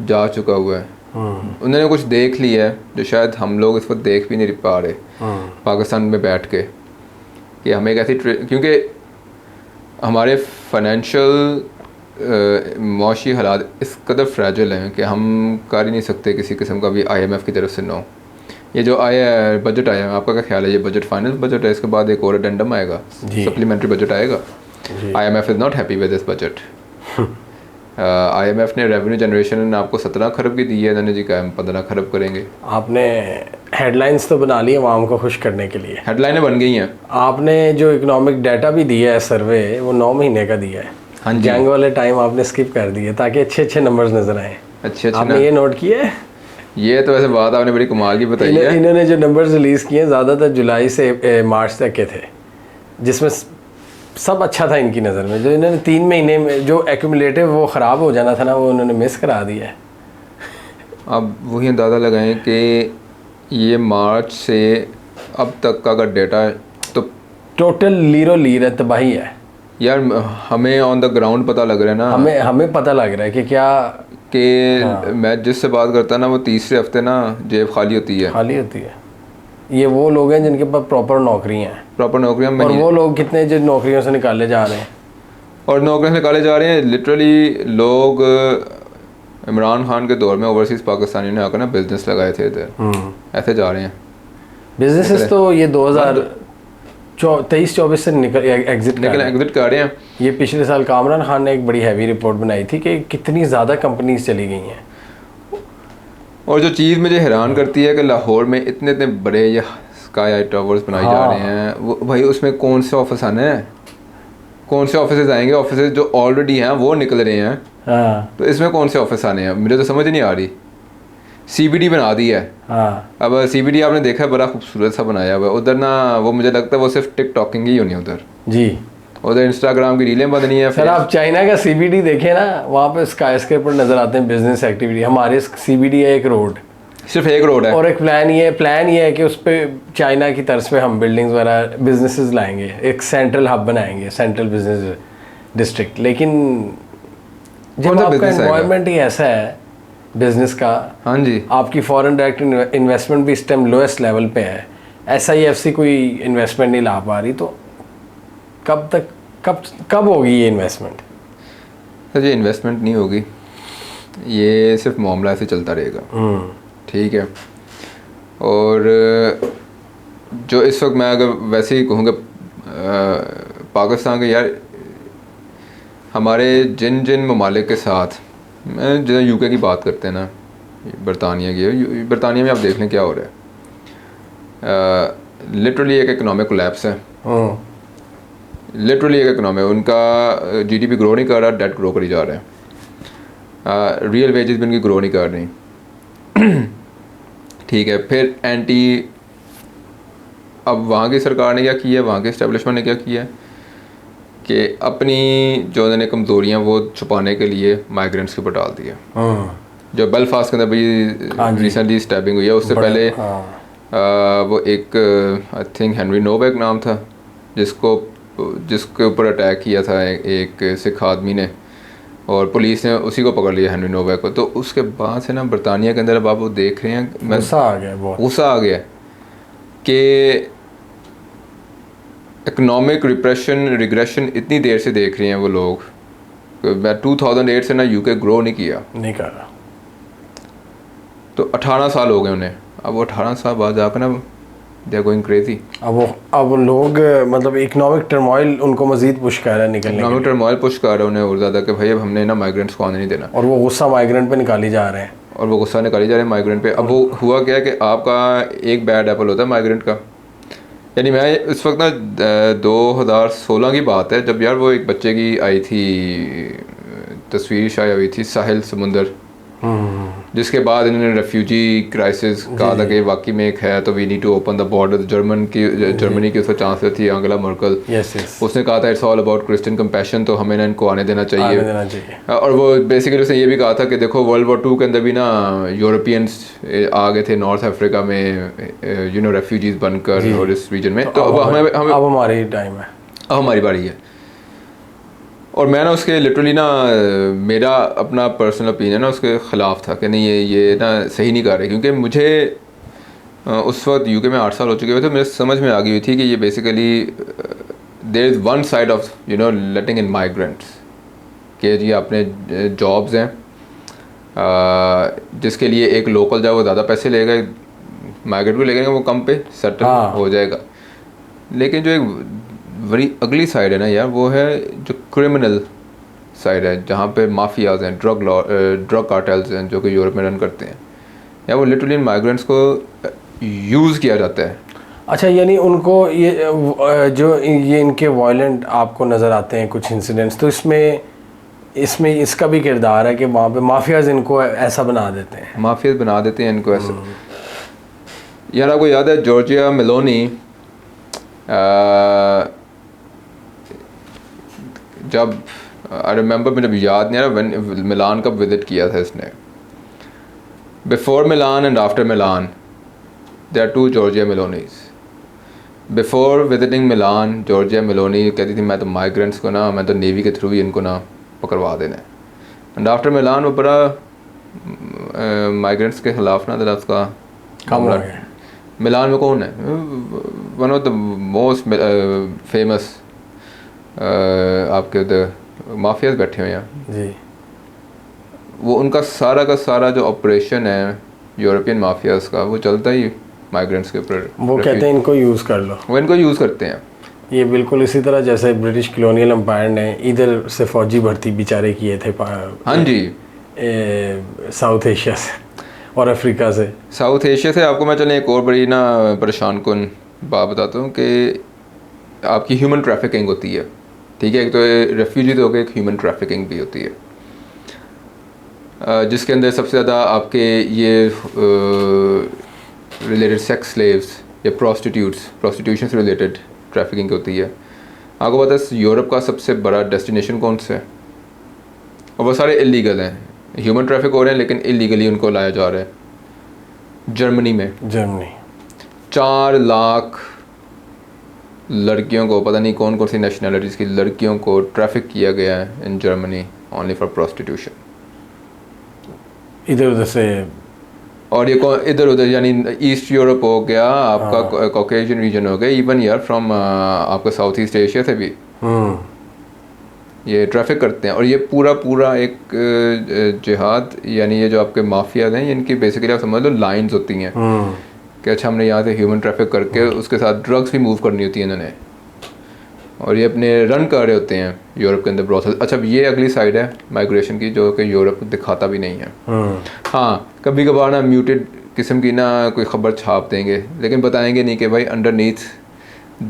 जा चुका हुआ है। उन्होंने कुछ देख लिया है जो शायद हम लोग इस वक्त देख भी नहीं पा रहे पाकिस्तान में बैठ के, कि हमें कैसी क्योंकि हमारे फाइनेंशियल मौशी हालात इस कदर फ्रैजिल हैं कि हम कर ही नहीं सकते किसी किस्म का भी IMF की तरफ से नो। ये जो आया है बजट आया है, आपका क्या ख्याल है? ये बजट फाइनल बजट है, इसके बाद एक और एडेंडम आएगा, सप्लीमेंट्री बजट आएगा। IMF is not happy with this budget. IMF ने रेवेन्यू जनरेशन आपको 17 खरब की दी है, इन्होंने जी कहा हम 15 खरब करेंगे। आपने हेडलाइंस तो बना ली आवाम को खुश करने के लिए, हेडलाइनें बन गई हैं। आपने जो इकोनॉमिक डाटा भी दिया है सर्वे, वो 9 महीने का दिया है। हाँ जी, जंग वाले टाइम आपने स्किप कर दिए ताकि अच्छे नंबर्स नजर आए। अच्छे आपने ये नोट किया है? ये तो वैसे बात आपने बड़ी कमाल की बताई है। इन्होंने जो नंबर्स रिलीज़ किए ज़्यादातर जुलाई से मार्च तक के थे, जिसमें सब अच्छा था इनकी नज़र में। जो इन्होंने 3 महीने में जो एक्यूमुलेटिव वो ख़राब हो जाना था ना, वो उन्होंने मिस करा दिया है। अब वही अंदाज़ा लगाएं कि ये मार्च से अब तक का अगर डेटा तो टोटल लीरो लीर है, तबाही है। यार हमें ऑन द ग्राउंड पता लग रहा है ना हमें पता लग रहा है कि क्या कि मैं जिससे बात करता ना वो तीसरे हफ्ते ना जेब खाली होती है। ये वो लोग हैं जिनके पास प्रॉपर नौकरियां हैं, प्रॉपर नौकरियां में और वो लोग कितने जो नौकरियों से निकाले जा रहे हैं, और नौकरियों से निकाले जा रहे हैं। लिटरली लोग इमरान खान के दौर में ओवरसीज़ पाकिस्तानियों ने आकर ना बिजनेस लगाए थे इधर, ऐसे जा रहे हैं बिजनेसेस। तो ये 2023-24 से एग्जिट कर रहे हैं। ये पिछले साल कामरान खान ने एक बड़ी हैवी रिपोर्ट बनाई थी कि कितनी ज़्यादा कंपनीज चली गई हैं। और जो चीज़ मुझे हैरान करती है कि लाहौर में इतने इतने बड़े ये स्काई हाई टावर्स बनाए जा रहे हैं, वो भाई उसमें कौन से ऑफिस आने हैं, कौन से ऑफिस आएंगे? ऑफिस जो ऑलरेडी हैं वो निकल रहे हैं, तो इसमें कौन से ऑफिस आने हैं? मुझे तो समझ नहीं आ रही। CBD बना दी है। अब CBD आपने देखा बड़ा खूबसूरत सा बनाया हुआ है उधर ना, वो मुझे लगता है वो सिर्फ टिकटॉकिंग ही होनी है उधर जी। उधर इंस्टाग्राम की रीलें बननी है। सर आप चाइना का CBD देखें ना, वहाँ पे स्काईस्क्रेपर नज़र आते हैं, बिजनेस एक्टिविटी। हमारे CBD है एक रोड, सिर्फ एक रोड है, और एक प्लान ये है कि उस पर चाइना की तर्ज पे हम बिल्डिंग्स वगैरह बिजनेसेस लाएंगे, एक सेंट्रल हब बनाएंगे, सेंट्रल बिजनेस डिस्ट्रिक्ट। लेकिन जब आपका एनवायरनमेंट ही ऐसा है बिजनेस का, हाँ जी, आपकी फॉरेन डायरेक्ट इन्वेस्टमेंट भी इस टाइम लोएस्ट लेवल पे है, SIFC कोई इन्वेस्टमेंट नहीं ला पा रही, तो कब होगी ये इन्वेस्टमेंट? सर ये इन्वेस्टमेंट नहीं होगी, ये सिर्फ मामला ऐसे चलता रहेगा। ठीक है। और जो इस वक्त मैं अगर वैसे ही कहूँगा पाकिस्तान के, यार हमारे जिन जिन ममालिक के साथ, मैं जो UK की बात करते हैं ना, बरतानिया में आप देख लें क्या हो रहा है। लिटरली एक इकोनॉमिक कोलैप्स है, लिटरली एक इकोनॉमिक, उनका GDP ग्रो नहीं कर रहा, डेट ग्रो करी जा रहा है, रियल वेजेस भी उनकी ग्रो नहीं कर रही। ठीक है। फिर अब वहाँ की सरकार ने क्या किया है, वहाँ के इस्टेब्लिशमेंट ने क्या किया है कि अपनी जो उन्होंने कमज़ोरियाँ वो छुपाने के लिए माइग्रेंट्स के ऊपर डाल दिया। जो बेलफास्ट के अंदर भी रिसेंटली स्टैबिंग हुई है, उससे पहले वो एक आई थिंक हेनरी नोवेक नाम था जिसके ऊपर अटैक किया था एक सिख आदमी ने, और पुलिस ने उसी को पकड़ लिया, हेनरी नोवेक को। तो उसके बाद से ना बरतानिया के अंदर अब आप वो देख रहे हैं, गुस्सा आ गया कि इकोनॉमिक रिग्रेशन इतनी देर से देख रहे हैं वो लोग। 2008 से ना UK ग्रो नहीं कर रहा, तो 18 साल हो गए उन्हें। अब वो 18 साल बाद जाकर ना दे आर गोइंग क्रेजी। अब लोग मतलब इकोनॉमिक टर्मोइल उनको मजीद पुश कर रहा है निकलने, इकोनॉमिक टर्मोइल पुश कर रहा है उन्हें और ज़्यादा कि भाई अब हमने ना माइग्रेंट्स को आने नहीं देना, और वो गुस्सा माइग्रेंट पे निकाली जा रहे हैं, माइग्रेंट पे। अब वो हुआ क्या है कि आपका एक बैड एप्पल होता है माइग्रेंट का। यानी मैं इस वक्त ना 2016 की बात है, जब यार वो एक बच्चे की आई थी तस्वीर शायद हुई थी, साहिल समुंदर, जिसके बाद इन्होंने रेफ्यूजी क्राइसिस कहा था कि वाकई में एक है, तो we need to open the border. Germany की उसका चांसलर थी अंगेला मर्कल, उसने कहा था it's all about Christian compassion, तो हमें ना इनको आने देना चाहिए। और वो बेसिकली उसने ये भी कहा था कि देखो World War II के अंदर भी ना यूरोपियंस आ गए थे नॉर्थ अफ्रीका में रेफ्यूजीज बनकर और इस रीजन में। तो अब हमारी टाइम है, अब हमारी बारी है। और मैं ना उसके लिटरली ना मेरा अपना पर्सनल ओपिनियन ना उसके ख़िलाफ़ था कि नहीं ये ना सही नहीं कर रहे, क्योंकि मुझे उस वक्त UK में 8 साल हो चुके हुए थे, मेरे समझ में आ गई हुई थी कि ये basically there is one side of letting in migrants, कि जी अपने जॉब्स हैं जिसके लिए एक लोकल जाए वो ज़्यादा पैसे लेगा, माइग्रेंट को लेकर वो कम पे सेटल हो जाएगा। लेकिन जो एक बड़ी अगली साइड है ना यार, वो है जो क्रिमिनल साइड है, जहाँ पे माफियाज हैं, ड्रग कार्टेल्स हैं जो कि यूरोप में रन करते हैं, या वो लिटरली माइग्रेंट्स को यूज़ किया जाता है। अच्छा, यानी उनको ये इनके वायलेंट आपको नज़र आते हैं कुछ इंसिडेंट्स, तो इसमें इसका भी किरदार है कि वहाँ पे माफियाज इनको ऐसा बना देते हैं, इनको ऐसे। यार आपको याद है जॉर्जिया मेलोनी जब आई रिमेंबर, मुझे याद नहीं आ रहा मिलान कब विजिट किया था इसने, before Milan and after Milan there are 2 Giorgia Melonis. Before visiting Milan Giorgia Meloni कहती थी मैं तो माइग्रेंट्स को ना, मैं तो नेवी के थ्रू ही इनको ना पकड़वा देना है। एंड आफ्टर मिलान वो बड़ा माइग्रेंट्स के खिलाफ ना जरा उसका कम हो गया। मिलान में कौन है, one of the most famous आपके उधर माफियाज बैठे हुए हैं जी। वो उनका सारा जो ऑपरेशन है यूरोपियन माफियाज का वो चलता ही माइग्रेंट्स के ऊपर। वो कहते हैं इनको यूज़ कर लो, वो इनको यूज़ करते हैं। ये बिल्कुल इसी तरह जैसे ब्रिटिश कॉलोनियल एम्पायर ने इधर से फौजी भर्ती बेचारे किए थे हाँ जी, साउथ एशिया से और अफ्रीका से। साउथ एशिया से आपको मैं चलें एक और बड़ी ना परेशान कुन बात बताता हूँ कि आपकी ह्यूमन ट्रैफिकिंग होती है, ठीक है। एक तो रेफ्यूजी तो हो गए, एक ह्यूमन ट्रैफिकिंग भी होती है जिसके अंदर सबसे ज़्यादा आपके ये रिलेटेड सेक्स स्लेव्स या प्रोस्टिट्यूशन से रिलेटेड ट्रैफिकिंग होती है। आपको पता है यूरोप का सबसे बड़ा डेस्टिनेशन कौन सा है? और वो सारे इलीगल हैं, ह्यूमन ट्रैफिक हो रहे हैं लेकिन इलीगली उनको लाया जा रहा है। जर्मनी में 4 लाख लड़कियों को, पता नहीं कौन कौन सी नेशनलिटीज़ की लड़कियों को ट्रैफिक किया गया है in Germany only for prostitution. इधर उधर से, और ये इधर उधर यानी ईस्ट यूरोप हो गया आपका, कॉकेशियन रीजन हो गया, इवन यार फ्रॉम आपका साउथ ईस्ट एशिया से भी ये ट्रैफिक करते हैं। और ये पूरा एक जिहाद, यानी ये जो आपके माफियाज हैं इनकी बेसिकली आप समझ लो लाइंस होती हैं कि अच्छा हमने यहाँ से ह्यूमन ट्रैफिक करके उसके साथ ड्रग्स भी मूव करनी होती है इन्होंने, और ये अपने रन कर रहे होते हैं यूरोप के अंदर प्रोसेस। अच्छा ये अगली साइड है माइग्रेशन की जो कि यूरोप दिखाता भी नहीं है। हाँ कभी कभार ना म्यूटेड किस्म की ना कोई ख़बर छाप देंगे लेकिन बताएंगे नहीं कि भाई अंडरनीथ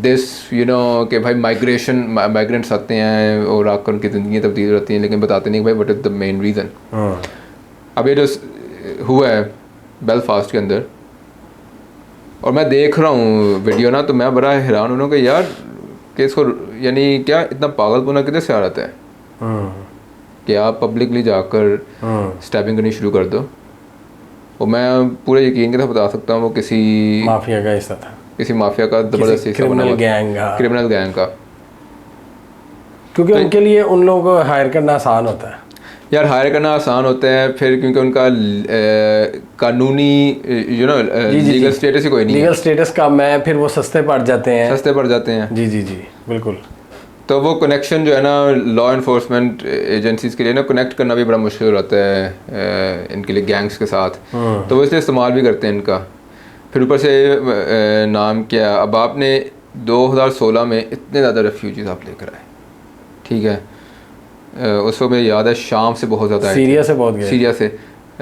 दिस यू नो कि भाई माइग्रेंट्स आते हैं और आकर उनकी ज़िंदगी तब्दील रहती हैं, लेकिन बताते नहीं भाई what is the main reason. अब ये जो हुआ है बेलफास्ट के अंदर, और मैं देख रहा हूँ वीडियो ना, तो मैं बड़ा हैरान हूँ कि यार कि इसको यानी क्या इतना पागलपना किधर से आ रहा है कि आप पब्लिकली जाकर स्टैबिंग करनी शुरू कर दो। और मैं पूरे यकीन के साथ बता सकता हूँ वो किसी माफिया का हिस्सा था, किसी माफिया का ज़बरदस्त हिस्सा बना हुआ, क्रिमिनल गैंग का। क्योंकि उनके लिए उन लोगों को हायर करना आसान होता है यार, हायर करना आसान होता है फिर क्योंकि उनका कानूनी यू नो लीगल स्टेटस ही कोई नहीं है, लीगल स्टेटस कम है, फिर वो सस्ते पड़ जाते हैं। जी बिल्कुल। तो वो कनेक्शन जो है ना लॉ इन्फोर्समेंट एजेंसीज के लिए ना कनेक्ट करना भी बड़ा मुश्किल रहता है इनके लिए गैंग्स के साथ, तो वो इसलिए इस्तेमाल भी करते हैं इनका। फिर ऊपर से नाम क्या, अब आपने 2016 में इतने ज़्यादा रेफ्यूजीज आप लेकर आए, ठीक है। उसको मुझे याद है शाम से बहुत ज़्यादा, सीरिया से बहुत गए, सीरिया से,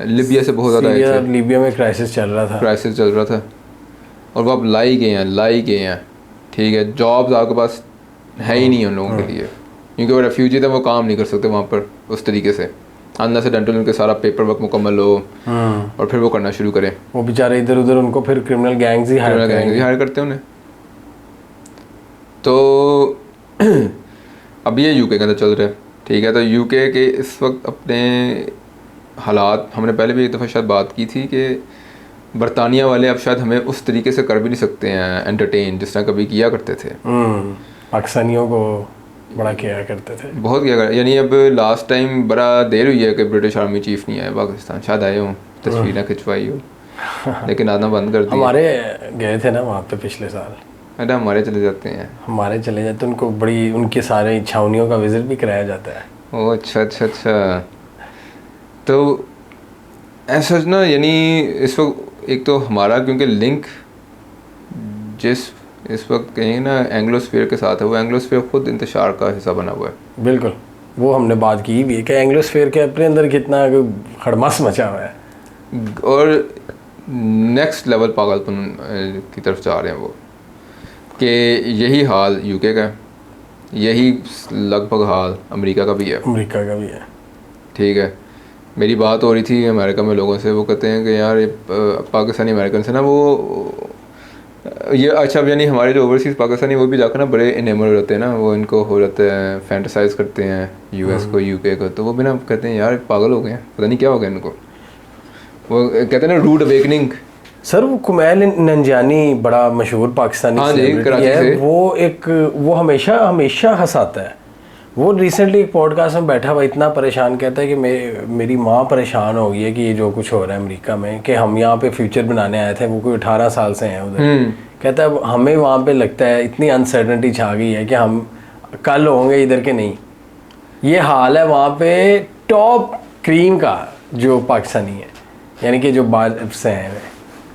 लिबिया से बहुत ज़्यादा आए थे। लिबिया में क्राइसिस चल रहा था और वो अब लाई गए हैं, ठीक है। जॉब्स आपके पास है ही नहीं उन लोगों के लिए, क्योंकि वो रेफ्यूजी थे, वो काम नहीं कर सकते वहाँ पर उस तरीके से अनएसिडेंटल उनके सारा पेपर वर्क मुकम्मल हो और फिर वो करना शुरू करें। वो बेचारे इधर उधर उनको फिर क्रिमिनल गैंग्स ही हायर करते हैं उन्हें। तो अब ये यूके के अंदर चल रहा है, ठीक है। तो यूके के इस वक्त अपने हालात, हमने पहले भी एक दफ़ा शायद बात की थी कि बरतानिया वाले अब शायद हमें उस तरीके से कर भी नहीं सकते हैं एंटरटेन जिस तरह कभी किया करते थे। पाकिस्तानियों को बड़ा किया करते थे, बहुत किया कर, यानी अब लास्ट टाइम बड़ा देर हुई है कि ब्रिटिश आर्मी चीफ नहीं आए पाकिस्तान, शायद आए हों, तस्वीरें खिंचवाई हो, लेकिन आना बंद कर दिया। हमारे गए थे ना वहाँ पे पिछले साल। अरे हमारे चले जाते हैं, उनको बड़ी उनके सारे छावनियों का विजिट भी कराया जाता है। ओह अच्छा। तो ऐसा ना, यानी इस वक्त एक तो हमारा क्योंकि लिंक जिस इस वक्त कहीं ना एंग्लोस्फीयर के साथ है, वो एंग्लोस्फीयर खुद इंतशार का हिस्सा बना हुआ है। बिल्कुल, वो हमने बात की भी है कि एंग्लोस्फीयर के अपने अंदर कितना खड़मास मचा हुआ है और नेक्स्ट लेवल पागलपन की तरफ जा रहे हैं वो, कि यही हाल यूके का, यही लगभग हाल अमेरिका का भी है। ठीक है, मेरी बात हो रही थी अमेरिका में लोगों से, वो कहते हैं कि यार ये पाकिस्तानी अमेरिकन से ना वो ये अच्छा, यानी हमारे जो ओवरसीज़ पाकिस्तानी वो भी जाकर ना बड़े इनेमर रहते हैं ना, वो इनको हो जाते हैं, फैंटेसाइज करते हैं यूएस को, यूके को, तो वो भी ना कहते हैं यार पागल हो गए हैं, पता नहीं क्या हो गया इनको। वो कहते हैं ना रूड अवेकनिंग, सर वो कुमैल नंजानी बड़ा मशहूर पाकिस्तानी हाँ जी, celebrity कराची है, से। वो हमेशा हमेशा हंसाता है। वो रिसेंटली एक पॉडकास्ट में बैठा हुआ इतना परेशान, कहता है कि मेरी माँ परेशान हो गई है कि ये जो कुछ हो रहा है अमेरिका में, कि हम यहाँ पे फ्यूचर बनाने आए थे, वो कोई 18 साल से हैं उधर। कहता है हमें वहाँ पे लगता है इतनी अनसर्टनिटी छा गई है कि हम कल होंगे इधर के नहीं। ये हाल है वहाँ पे टॉप क्रीम का जो पाकिस्तानी है, यानी कि जो बाहर से हैं,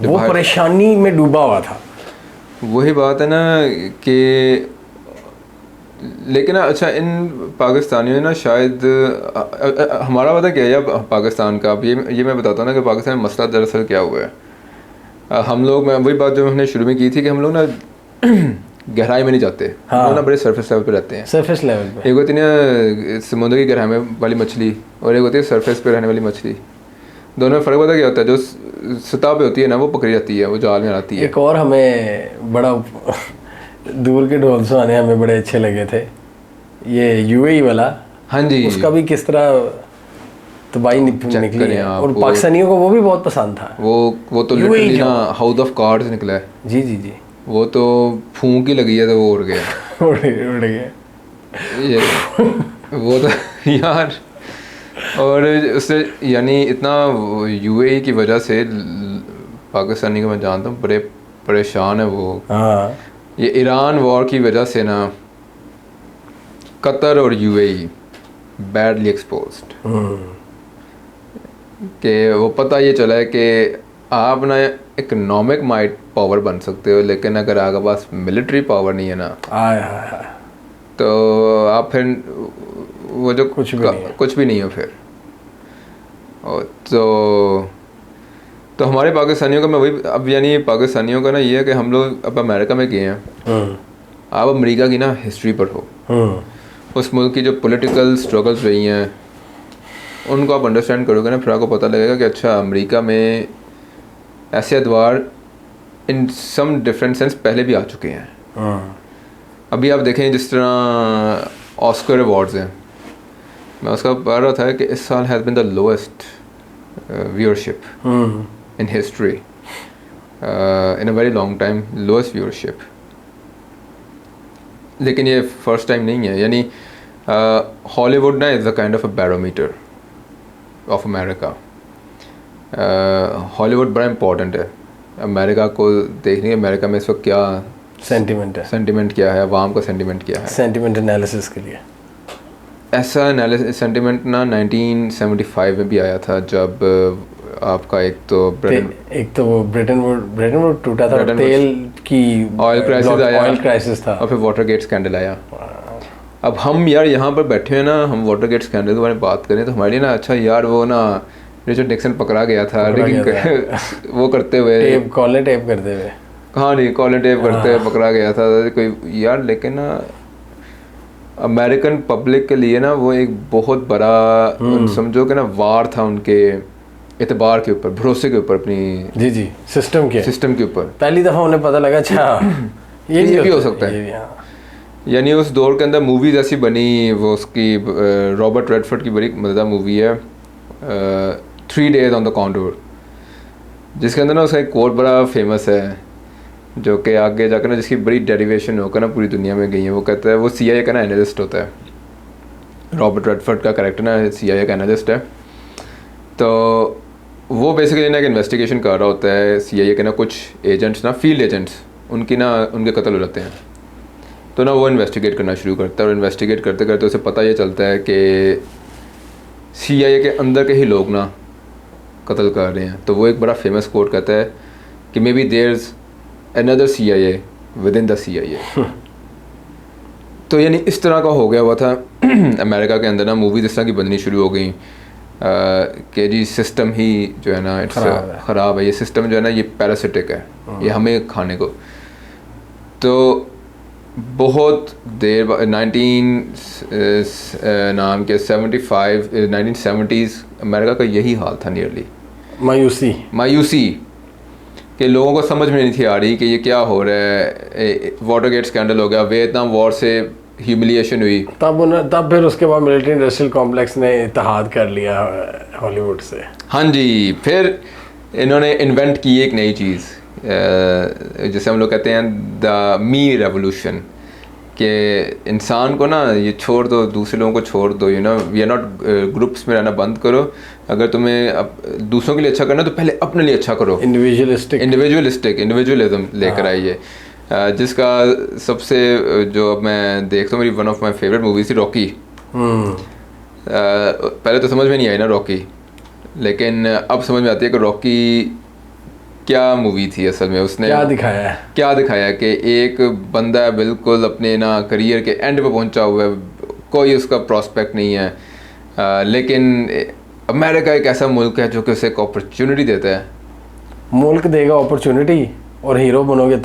वो परेशानी में डूबा हुआ था। वही बात है ना कि लेकिन अच्छा इन पाकिस्तानियों ने ना शायद हमारा पता क्या है पाकिस्तान का, अब ये मैं बताता हूँ ना कि पाकिस्तान में मसला दरअसल क्या हुआ है। हम लोग, मैं वही बात जो हमने शुरू में की थी कि हम लोग ना गहराई में नहीं जाते। हाँ। हम लोग ना बड़े सरफेस लेवल पे रहते हैं। सरफेस लेवल पे एक होती है ना समुद्र की गहराई में वाली मछली, और एक होती है सरफेस पे रहने वाली मछली। दोनों में फ़र्क पता क्या होता है? जो सतह पे होती है ना वो पकड़ी जाती है, वो जाल में आती है। एक और हमें बड़ा दूर के ढोल सुहाने हमें बड़े अच्छे लगे थे, ये यूएई वाला। हाँ जी, उसका भी किस तरह तबाही निकली है, और पाकिस्तानियों को वो भी बहुत पसंद था। वो तो लिटरली ना हाउस ऑफ कार्ड्स निकला है। जी जी जी, वो तो फूंक ही लगी है तो वो उड़ गया। उड़ गया ये वो तो यार, और उससे यानी इतना यूएई की वजह से पाकिस्तानी को मैं जानता हूँ बड़े परेशान है वो। हाँ, ये ईरान वॉर की वजह से ना कतर और यूएई बैडली एक्सपोज्ड, कि वो पता ये चला है कि आप ना इकोनॉमिक माइट पावर बन सकते हो, लेकिन अगर आपके पास मिलिट्री पावर नहीं है ना, तो आप फिर वो जो कुछ भी नहीं हो फिर। और तो हमारे पाकिस्तानियों का मैं वही, अब यानी पाकिस्तानियों का ना ये है कि हम लोग अब अमेरिका में गए हैं। आप अमेरिका की ना हिस्ट्री पढ़ो, उस मुल्क की जो पॉलिटिकल स्ट्रगल्स रही हैं उनको आप अंडरस्टैंड करोगे ना, फिर आपको पता लगेगा कि अच्छा अमेरिका में ऐसे अदवार इन सम डिफरेंट सेंस पहले भी आ चुके हैं। अभी आप देखें जिस तरह ऑस्कर अवार्ड्स हैं, मैं उसका पढ़ रहा था कि इस साल has been the lowest viewership in history in a very long time, lowest viewership. लेकिन ये फर्स्ट टाइम नहीं है, यानी हॉलीवुड ना is a kind of a barometer of America. Hollywood बड़ा इम्पोर्टेंट है अमेरिका को देखने, अमेरिका में इस वक्त क्या सेंटिमेंट है, सेंटिमेंट क्या है, अवाम का सेंटिमेंट क्या है, सेंटिमेंट एनालिसिस के लिए। ऐसा सेंटिमेंट ना 1975 में भी आया था, जब आपका एक तो वो ब्रिटेन वुड टूटा था, तेल की ऑयल क्राइसिस था, और फिर वाटरगेट स्कैंडल आया। अब हम यार यहाँ पर बैठे हैं ना, हम वाटरगेट स्कैंडल के बारे में बात करें तो हमारे लिए ना अच्छा यार वो ना रिचर्ड निक्सन पकड़ा गया था वो करते हुए कॉलर टेप करते हुए, हाँ नहीं कॉलर टेप करते हुए पकड़ा गया था कोई यार। लेकिन ना अमेरिकन पब्लिक के लिए ना वो एक बहुत बड़ा समझो कि ना वार था उनके एतबार के ऊपर, भरोसे के ऊपर, अपनी जी सिस्टम के ऊपर। पहली दफ़ा उन्हें पता लगा अच्छा ये भी हो सकता है। यानी उस दौर के अंदर मूवीज़ ऐसी बनी, वो उसकी रॉबर्ट रेडफोर्ड की बड़ी मज़ेदार मूवी है 3 Days ऑन द कॉन्डोर, जिसके अंदर ना उसका एक कोट बड़ा फेमस है जो कि आगे जाकर ना जिसकी बड़ी डेरिवेशन होकर ना पूरी दुनिया में गई है। वो कहता है, वो CIA का ना एनालिस्ट होता है, रॉबर्ट रेडफोर्ड का कैरेक्टर ना CIA का एनालिस्ट है। तो वो बेसिकली ना एक इन्वेस्टिगेशन कर रहा होता है CIA के ना कुछ एजेंट्स ना, फील्ड एजेंट्स, उनके कत्ल हो जाते हैं। तो ना वो इन्वेस्टिगेट करना शुरू करता है, और इन्वेस्टिगेट करते करते उसे पता ये चलता है कि CIA के अंदर के ही लोग ना कत्ल कर रहे हैं। तो वो एक बड़ा फेमस कोट कहता है कि maybe there is another CIA within the CIA। तो यानी इस तरह का हो गया हुआ था अमेरिका के अंदर ना, मूवीज़ इस तरह की बननी शुरू हो गई कि जी सिस्टम ही जो है ना इट्स ख़राब है, ये सिस्टम जो है ना ये पैरासिटिक है, ये हमें खाने को। तो बहुत देर 1970s अमेरिका का यही हाल था नियरली। मायूसी कि लोगों को समझ में नहीं थी आ रही कि ये क्या हो रहा है। वाटरगेट स्कैंडल हो गया, वियतनाम वॉर से ह्यूमिलिएशन हुई, तब फिर उसके बाद मिलिट्री इंडस्ट्रियल कॉम्प्लेक्स ने इत्तेहाद कर लिया हॉलीवुड से। हाँ जी, फिर इन्होंने इन्वेंट की एक नई चीज़, जैसे हम लोग कहते हैं द मी रेवोल्यूशन, कि इंसान को ना ये छोड़ दो, दूसरे लोगों को छोड़ दो, you know, we are not, groups में रहना बंद करो। अगर तुम्हें दूसरों के लिए अच्छा करना तो पहले अपने लिए अच्छा करो। इंडिविजुअलिज्म लेकर आइए, जिसका सबसे जो अब मैं देखता हूँ, मेरी one of my favourite movies थी रॉकी। पहले तो समझ में नहीं आई ना रॉकी, लेकिन अब समझ में आती है कि रॉकी क्या मूवी थी असल में। उसने क्या दिखाया कि एक बंदा है बिल्कुल अपने ना करियर के एंड पे पहुंचा हुआ है, कोई उसका प्रॉस्पेक्ट नहीं है, लेकिन अमेरिका एक ऐसा मुल्क है जो कि उसे एक अपॉर्चुनिटी देता है। मुल्क देगा अपॉर्चुनिटी और हीरो बनोगे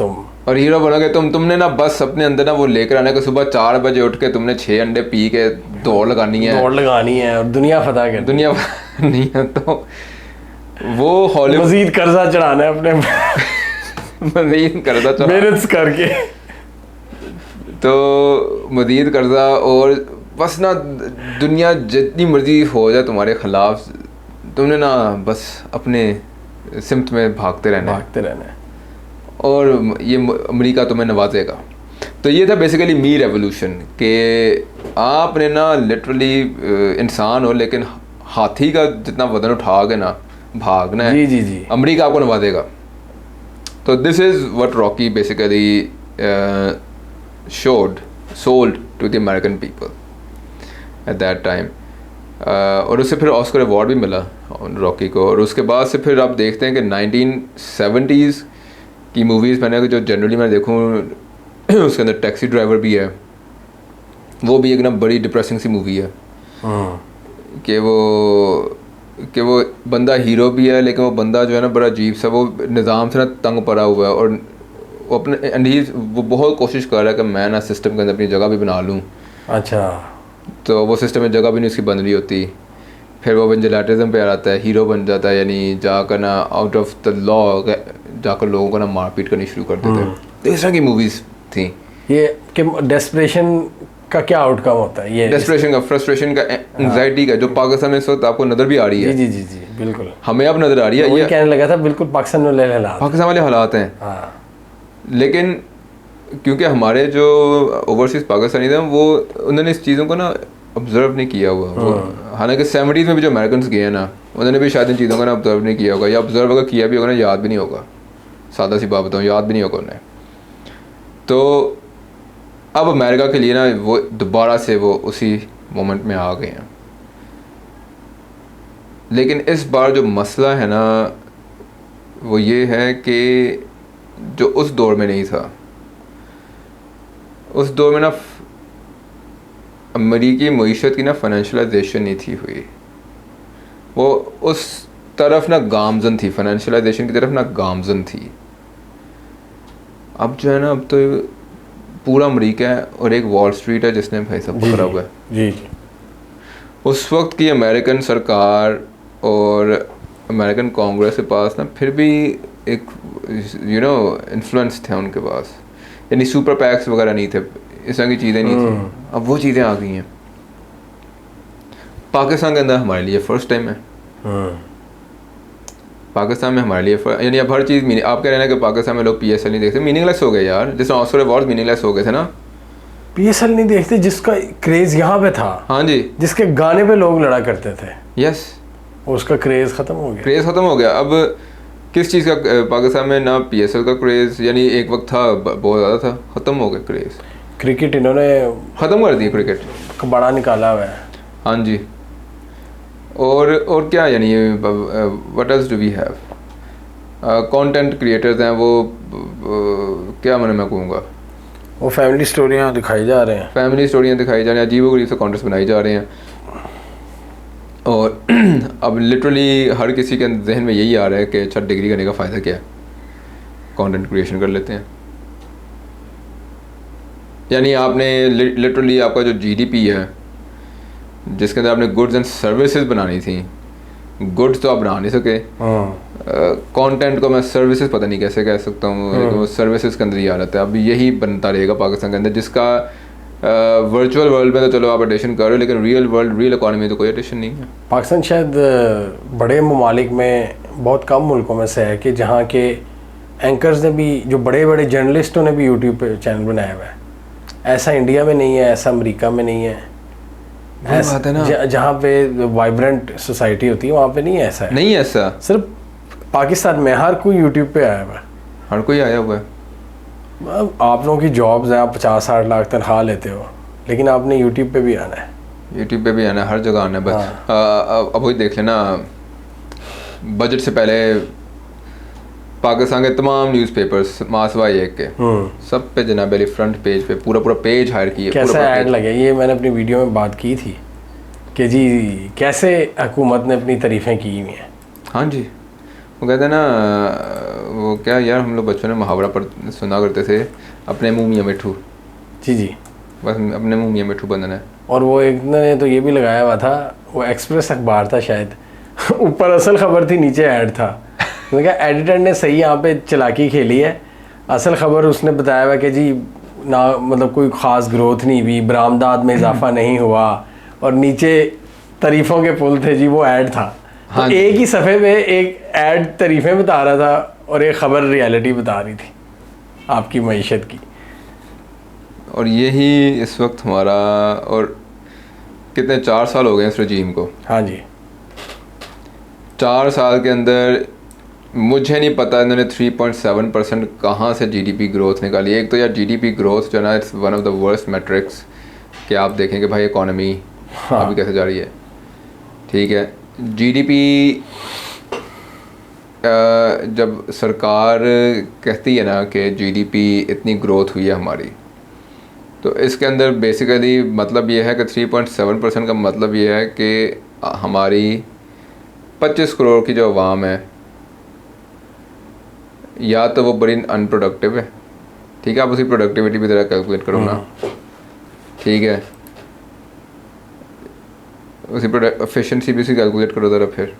तुमने ना बस अपने अंदर ना वो लेकर आने के सुबह 4 बजे उठ के तुमने 6 अंडे पी के दौड़ लगानी है और दुनिया फतह कर दुनिया नहीं है तो वो हॉलीवुड मजीद कर्जा चढ़ाना है अपने मजीद कर्जा चढ़ा मेहनत करके, तो मजीद कर्जा, और बस ना दुनिया जितनी मर्जी हो जाए तुम्हारे खिलाफ, तुमने ना बस अपने सिमत में भागते रहना है और ये अमेरिका तुम्हें नवाजेगा। तो ये था बेसिकली मी रेवोल्यूशन, कि आपने ना लिटरली इंसान हो लेकिन हाथी का जितना वजन उठा के ना भागना है। जी। अमेरिका आपको नवाजेगा। तो this is what Rocky basically sold to the American people at that time. और उससे फिर ऑस्कर अवार्ड भी मिला रॉकी को। और उसके बाद से फिर आप देखते हैं कि 1970s की मूवीज़ मैंने जो जनरली मैं देखूँ उसके अंदर टैक्सी ड्राइवर भी है, वो भी एक ना बड़ी डिप्रेसिंग सी मूवी है कि वो बंदा हीरो भी है, लेकिन वो बंदा जो है ना बड़ा अजीब सा, वो निज़ाम से ना तंग पड़ा हुआ है, और वो अपने वो बहुत कोशिश कर रहा है कि मैं ना सिस्टम के अंदर अपनी जगह भी बना लूँ। अच्छा। तो वो सिस्टम में जगह भी नहीं उसकी बन रही होती। फिर वो विजिलेंटिज्म पे आ जाता है, हीरो बन जाता है, यानी जाकर ना आउट ऑफ द लॉ जाकर लोगों को ना मारपीट करनी शुरू कर देते हैं। तो इस तरह की मूवीज़ थी। ये कि डेस्परेशन का क्या आउटकम होता है? ये डेस्परेशन का, फ्रस्ट्रेशन का, एंग्जाइटी का, जो पाकिस्तान में इस वक्त आपको नज़र भी आ रही है। जी बिल्कुल, हमें अब नज़र आ रही है। ये कहने लगा था बिल्कुल पाकिस्तान वाले हालात हैं। लेकिन क्योंकि हमारे जो ओवरसीज़ पाकिस्तानी थे वो उन्होंने इस चीज़ों को ना ऑब्जर्व नहीं किया हुआ। हालांकि 70s में भी जो अमेरिकन गए हैं ना, उन्होंने भी शायद इन चीज़ों को ना ऑब्जर्व नहीं किया होगा, या ऑब्जर्व अगर किया भी होगा ना याद भी नहीं होगा। सादा सी बात बताऊँ, याद भी नहीं होगा उन्हें। तो अब अमेरिका के लिए ना वो दोबारा से वो उसी मोमेंट में आ गए हैं। लेकिन इस बार जो मसला है ना वो ये है कि जो उस दौर में नहीं था, उस दौर में ना अमेरिकी मईशत की ना फाइनेंशलाइजेशन नहीं थी हुई। वो उस तरफ ना गामजन थी, फाइनेंशलाइजेशन की तरफ ना गामजन थी। अब जो है ना, अब तो पूरा अमेरिका है और एक वॉल स्ट्रीट है जिसने भाई सब पकड़ा हुआ है। जी। उस वक्त की अमेरिकन सरकार और अमेरिकन कांग्रेस के पास ना फिर भी एक इन्फ्लुएंस थे उनके पास, यानी सुपर पैक्स वगैरह नहीं थे, इस तरह की चीज़ें नहीं थी। अब वो चीज़ें आ गई हैं। पाकिस्तान के अंदर हमारे लिए फ़र्स्ट टाइम है। पाकिस्तान में हमारे लिए यानी अब हर चीज़ आप कह रहे हैं कि पाकिस्तान में लोग PSL नहीं देखते, मीनिंगलेस हो गए यार। जैसे ऑस्कर अवार्ड मीनिंगलेस हो गए थे ना, PSL नहीं देखते जिसका क्रेज़ यहाँ पे था। हाँ जी, जिसके गाने पे लोग लड़ा करते थे। यस, उसका क्रेज़ ख़त्म हो गया। अब किस चीज़ का पाकिस्तान में ना PSL का क्रेज़, यानी एक वक्त था बहुत ज़्यादा था, ख़त्म हो गया क्रेज़। क्रिकेट इन्होंने ख़त्म कर दिया, क्रिकेट बड़ा निकाला हुआ है। हाँ जी। और क्या, यानी what else do we have, content creators हैं वो क्या मैं कहूँगा, वो फैमिली स्टोरियाँ दिखाई जा रहे हैं, अजीबोगरीब से कॉन्टेंट्स बनाई जा रहे हैं। और अब लिटरली हर किसी के जहन में यही आ रहा है कि अच्छा डिग्री करने का फ़ायदा क्या है, कंटेंट क्रिएशन कर लेते हैं। यानी आपने लिटरली आपका जो GDP है जिसके अंदर आपने गुड्स एंड सर्विसेज बनानी थी, गुड्स तो आप बना नहीं सके, कंटेंट को मैं सर्विसेज पता नहीं कैसे कह सकता हूँ, लेकिन वो सर्विसेज के अंदर ही आ जाता है। अब यही बनता रहेगा पाकिस्तान के अंदर, जिसका वर्चुअल वर्ल्ड में तो चलो आप एडिशन कर रहे हो, लेकिन रियल वर्ल्ड, रियल इकॉनमी में तो कोई एडिशन नहीं है। पाकिस्तान शायद बड़े ममालिक में बहुत कम मुल्कों में से है कि जहाँ के एंकर्स ने भी, जो बड़े बड़े जर्नलिस्टों ने भी यूट्यूब पे चैनल बनाया हुआ है। ऐसा इंडिया में नहीं है, ऐसा अमेरिका में नहीं है। वही बात है ना। जहाँ पे वाइब्रेंट सोसाइटी होती है वहाँ पे नहीं है ऐसा है। नहीं ऐसा, सिर्फ पाकिस्तान में हर कोई यूट्यूब पे आया हुआ है। हर कोई आया हुआ है। अब आप लोगों की जॉब्स हैं, आप 50-60 लाख तनख्वाह लेते हो, लेकिन आपने यूट्यूब पे भी आना है। यूट्यूब पे भी आना है, हर जगह आना है बस। हाँ। अब वही देख लेना, बजट से पहले पाकिस्तान के तमाम न्यूज़पेपर्स मासवाई एक के सब पे जनाब अली फ्रंट पेज पे पूरा पेज हायर किए। कैसा ऐड लगे, ये मैंने अपनी वीडियो में बात की थी कि जी कैसे हुकूमत ने अपनी तारीफ़ें की हुई हैं। हाँ जी, वो कहते हैं ना, वो क्या यार, हम लोग बचपन में मुहावरा पर सुना करते थे, अपने मुँह मियाँ मिठू। जी जी, बस अपने मुँह मियाँ मिठू बनना है। और वो एक ने तो ये भी लगाया हुआ था, वो एक्सप्रेस अखबार था शायद ऊपर असल खबर थी, नीचे ऐड था। मैंने कहा एडिटर ने सही यहाँ पे चालाकी खेली है। असल खबर उसने बताया हुआ कि जी ना, मतलब कोई ख़ास ग्रोथ नहीं हुई, बरामदात में इजाफा नहीं हुआ, और नीचे तारीफ़ों के पुल थे जी, वो ऐड था। हाँ तो एक ही सफ़े में एक ऐड तारीफ़ें बता रहा था और एक ख़बर रियलिटी बता रही थी आपकी मईशत की। और यही इस वक्त हमारा, और कितने 4 साल हो गए इस रजीम को। हाँ जी, 4 साल के अंदर मुझे नहीं पता इन्होंने 3.7% कहाँ से जीडीपी ग्रोथ निकाली। एक तो यार जीडीपी ग्रोथ जो ना, it's one of the worst matrix कि आप देखें कि भाई इकॉनमी अभी कैसे जा रही है। ठीक है, जीडीपी जब सरकार कहती है ना कि जीडीपी इतनी ग्रोथ हुई है हमारी, तो इसके अंदर बेसिकली मतलब ये है कि 3.7% का मतलब ये है कि हमारी 25 करोड़ की जो आवाम है, या तो वो बड़ी अनप्रोडक्टिव है। ठीक है, आप उसकी प्रोडक्टिविटी भी ज़रा कैलकुलेट करो ना। ठीक है, उसी एफिशिएंसी भी उसकी कैलकुलेट करो ज़रा, फिर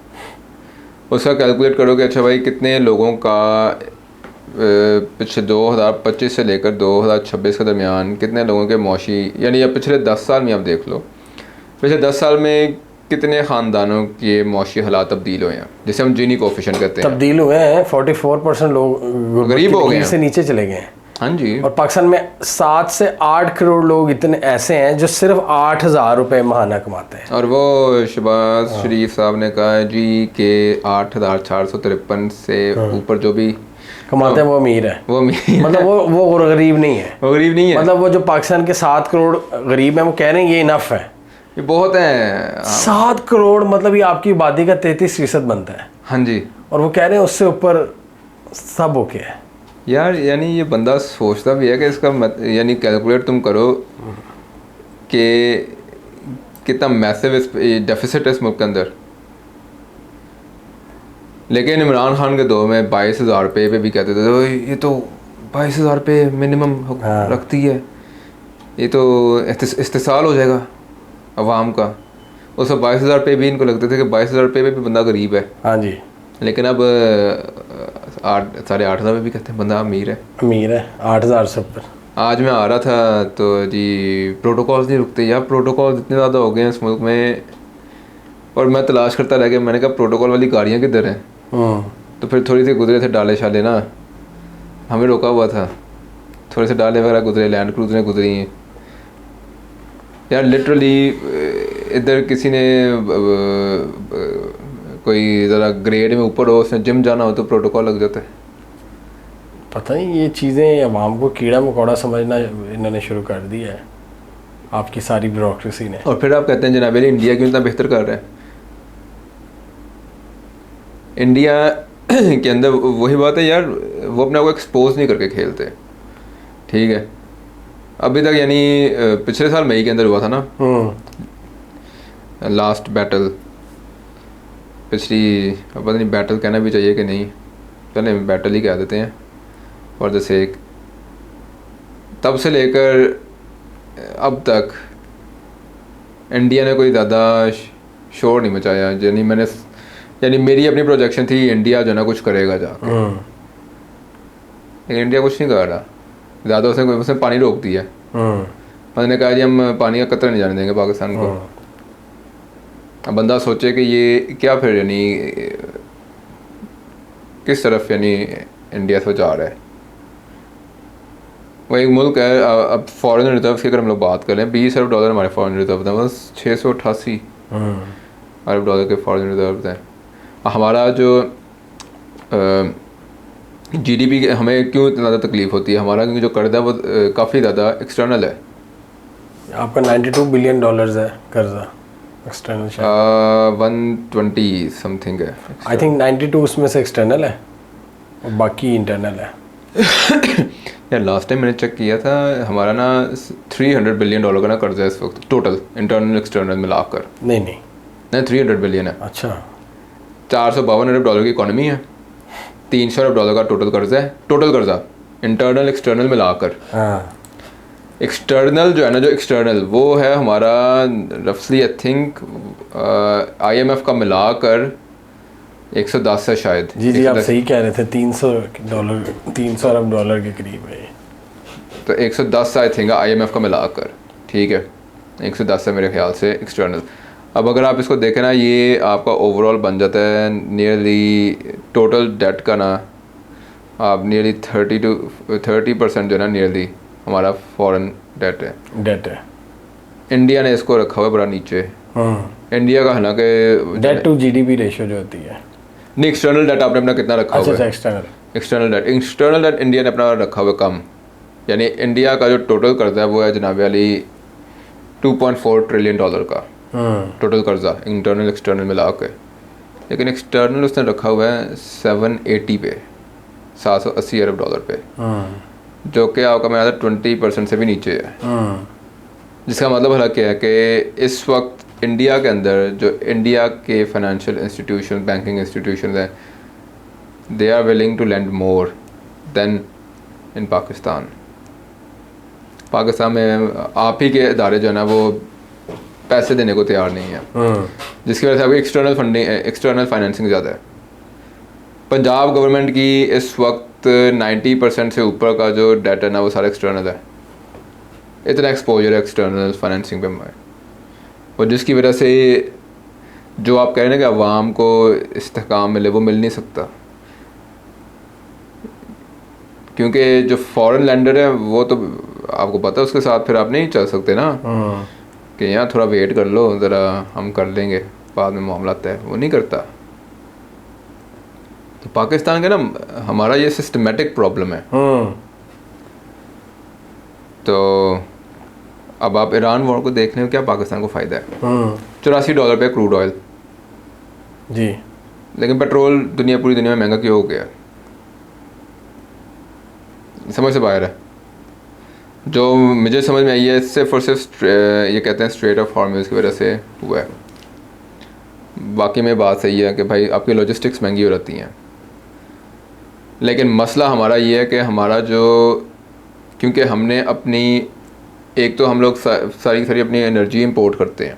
उसका कैलकुलेट करो कि अच्छा भाई कितने लोगों का पिछले 2025 से लेकर 2026 के दरमियान कितने लोगों के मौशी, यानी अब पिछले 10 साल में आप देख लो, पिछले 10 साल में कितने ख़ानदानों के मौशी हालात तब्दील हुए हैं, जिसे हम जीनी कोफिशिएंट कहते हैं। तब्दील हुए हैं। 44% लोग गरीब हो गए हैं, से नीचे चले गए हैं। हाँ जी। और पाकिस्तान में 7 से 8 करोड़ लोग इतने ऐसे हैं जो सिर्फ 8,000 रुपये महाना कमाते हैं। और वो शहबाज शरीफ साहब ने कहा है जी कि 8,453 से ऊपर जो भी कमाते हैं वो अमीर है, वो अमीर मतलब वो गरीब नहीं है। वो गरीब नहीं है, मतलब वो जो पाकिस्तान के 7 करोड़ गरीब हैं वो कह रहे हैं ये इनफ है, ये बहुत है। 7 करोड़ मतलब ये आपकी आबादी का 33% बनता है। हाँ जी, और वो कह रहे हैं उससे ऊपर सब ओके है। यार यानी ये बंदा सोचता भी है कि इसका यानी कैलकुलेट तुम करो कि कितना मैसिव डेफिसिट है इस मुल्क के अंदर। लेकिन इमरान खान के दौर में 22,000 रुपये पे भी कहते थे तो ये तो 22,000 रुपये मिनिमम रखती है, ये तो इस्तेसाल हो जाएगा अवाम का। उस 22,000 रुपये भी इनको लगते थे कि 22,000 रुपये पे भी बंदा गरीब है। हाँ जी, लेकिन अब 8,500 में भी कहते हैं बंदा अमीर है। अमीर है 8,000 से ऊपर। आज मैं आ रहा था तो जी प्रोटोकॉल्स नहीं रुकते यार, प्रोटोकॉल इतने ज़्यादा हो गए हैं इस मुल्क में। और मैं तलाश करता रह गया, मैंने कहा प्रोटोकॉल वाली गाड़ियाँ किधर हैं। तो फिर थोड़ी सी गुजरे थे डाले शाले ना, हमें रोका हुआ था, थोड़े से डाले वगैरह गुजरे, लैंड क्रूजरें गुजरी हैं यार। लिटरली इधर किसी ने कोई ज़रा ग्रेड में ऊपर हो, उसने जिम जाना हो तो प्रोटोकॉल लग जाता है। पता नहीं ये चीज़ें अवाम को कीड़ा मकोड़ा समझना इन्होंने शुरू कर दिया है, आपकी सारी ब्यूरोक्रेसी ने। और फिर आप कहते हैं जनाब इंडिया क्यों इतना बेहतर कर रहा है। इंडिया के अंदर वही बात है यार, वो अपने आप को एक्सपोज नहीं करके खेलते। ठीक है, अभी तक यानी पिछले साल मई के अंदर हुआ था ना लास्ट बैटल, पिछली, अब पता नहीं बैटल कहना भी चाहिए कि नहीं, चले बैटल ही कह देते हैं फॉर द सेक। तब से लेकर अब तक इंडिया ने कोई ज़्यादा शोर नहीं मचाया। यानी मेरी अपनी प्रोजेक्शन थी इंडिया जो ना कुछ करेगा जाके, लेकिन इंडिया कुछ नहीं कर रहा ज़्यादा। उसने पानी रोक दिया। मैंने कहा जी हम पानी का कतरा नहीं जाने देंगे पाकिस्तान को। अब बंदा सोचे कि ये क्या फिर यानी किस तरफ यानी इंडिया से जा रहा है। वो एक मुल्क है, अब फॉरेन रिजर्व की अगर हम लोग बात करें, 20 अरब डॉलर हमारे फॉरेन रिजर्व हैं, बस 688 अरब डॉलर के फॉरेन रिजर्व हैं। हमारा जो जीडीपी हमें क्यों इतना ज़्यादा तकलीफ़ होती है हमारा, क्योंकि जो कर्जा है वो काफ़ी ज़्यादा एक्सटर्नल है। आपका 92 बिलियन डॉलर्स है कर्जा एक्सटर्नल, 120 समथिंग है। आई थिंक 92 उसमें से एक्सटर्नल है और बाकी इंटरनल है। यार लास्ट टाइम मैंने चेक किया था, हमारा ना 300 बिलियन डॉलर का ना कर्जा है इस वक्त टोटल, इंटरनल एक्सटर्नल मिलाकर। नहीं 300 बिलियन है। अच्छा। 452 अरब डॉलर की इकॉनमी है, 300 अरब डॉलर का टोटल कर्जा है, टोटल कर्जा इंटरनल एक्सटर्नल मिलाकर। हाँ। एक्सटर्नल जो है ना, जो एक्सटर्नल वो है हमारा रफली आई थिंक IMF का मिलाकर 110 है शायद। जी आप सही कह रहे थे, 300 अरब डॉलर के करीब है। तो 110 आई थिंक IMF का मिलाकर, ठीक है, 110 है मेरे ख्याल से एक्सटर्नल। अब अगर आप इसको देखें ना, ये आपका ओवरऑल बन जाता है नियरली टोटल डेट का ना, आप नियरली 30% जो है ना नियरली हमारा फॉरेन डेट है। इंडिया ने इसको रखा हुआ है बड़ा नीचे। इंडिया का हालांकि डेट टू जीडीपी रेशियो जो होती है, नहीं एक्सटर्नल डेट आपने अपना कितना रखा हुआ है? एक्सटर्नल डेट इंडिया ने अपना रखा हुआ कम, यानी इंडिया का जो टोटल कर्जा है वो है जनाब वाली 2.4 ट्रिलियन डॉलर का टोटल कर्जा इंटरनल एक्सटर्नल मिला के। लेकिन एक्सटर्नल उसने रखा हुआ है 780 पे, 780 अरब डॉलर पे, जो कि आपका मेरा 20% से भी नीचे है। जिसका मतलब हालांकि क्या है कि इस वक्त इंडिया के अंदर जो इंडिया के फाइनेंशियल इंस्टीट्यूशन, बैंकिंग इंस्टीट्यूशन हैं, they are willing to lend more than in Pakistan. Pakistan में आप ही के इदारे जो है ना वो पैसे देने को तैयार नहीं है, जिसकी वजह से आपकी एक्सटर्नल फंडिंग, एक्सटर्नल फाइनेंसिंग ज़्यादा है। पंजाब गवर्नमेंट की इस वक्त 90% से ऊपर का जो डेट है ना वो सारा एक्सटर्नल है। इतना एक्सपोजर है एक्सटर्नल फाइनेंसिंग पे हमारे, और जिसकी वजह से जो आप कह रहे हैं कि अवाम को इस्तेहकाम मिले, वो मिल नहीं सकता, क्योंकि जो फॉरेन लैंडर है वो तो आपको पता है उसके साथ फिर आप नहीं चल सकते ना कि यहाँ थोड़ा वेट कर लो, ज़रा हम कर लेंगे बाद में मामला तय, वो नहीं करता। तो पाकिस्तान के ना हमारा ये सिस्टमेटिक प्रॉब्लम है। तो अब आप ईरान वॉर को देख रहे हो, क्या पाकिस्तान को फ़ायदा है? $84 पे क्रूड ऑयल जी, लेकिन पेट्रोल पूरी दुनिया में महंगा क्यों हो गया? समझ से बाहर है। जो मुझे समझ में आई है सिर्फ और सिर्फ ये कहते हैं स्ट्रेट ऑफ हॉर्मुज़ की वजह से हुआ है। बाकी में बात सही है कि भाई आपकी लॉजिस्टिक्स महंगी हो जाती हैं, लेकिन मसला हमारा ये है कि हमारा जो, क्योंकि हमने अपनी एक तो हम लोग सारी अपनी एनर्जी इंपोर्ट करते हैं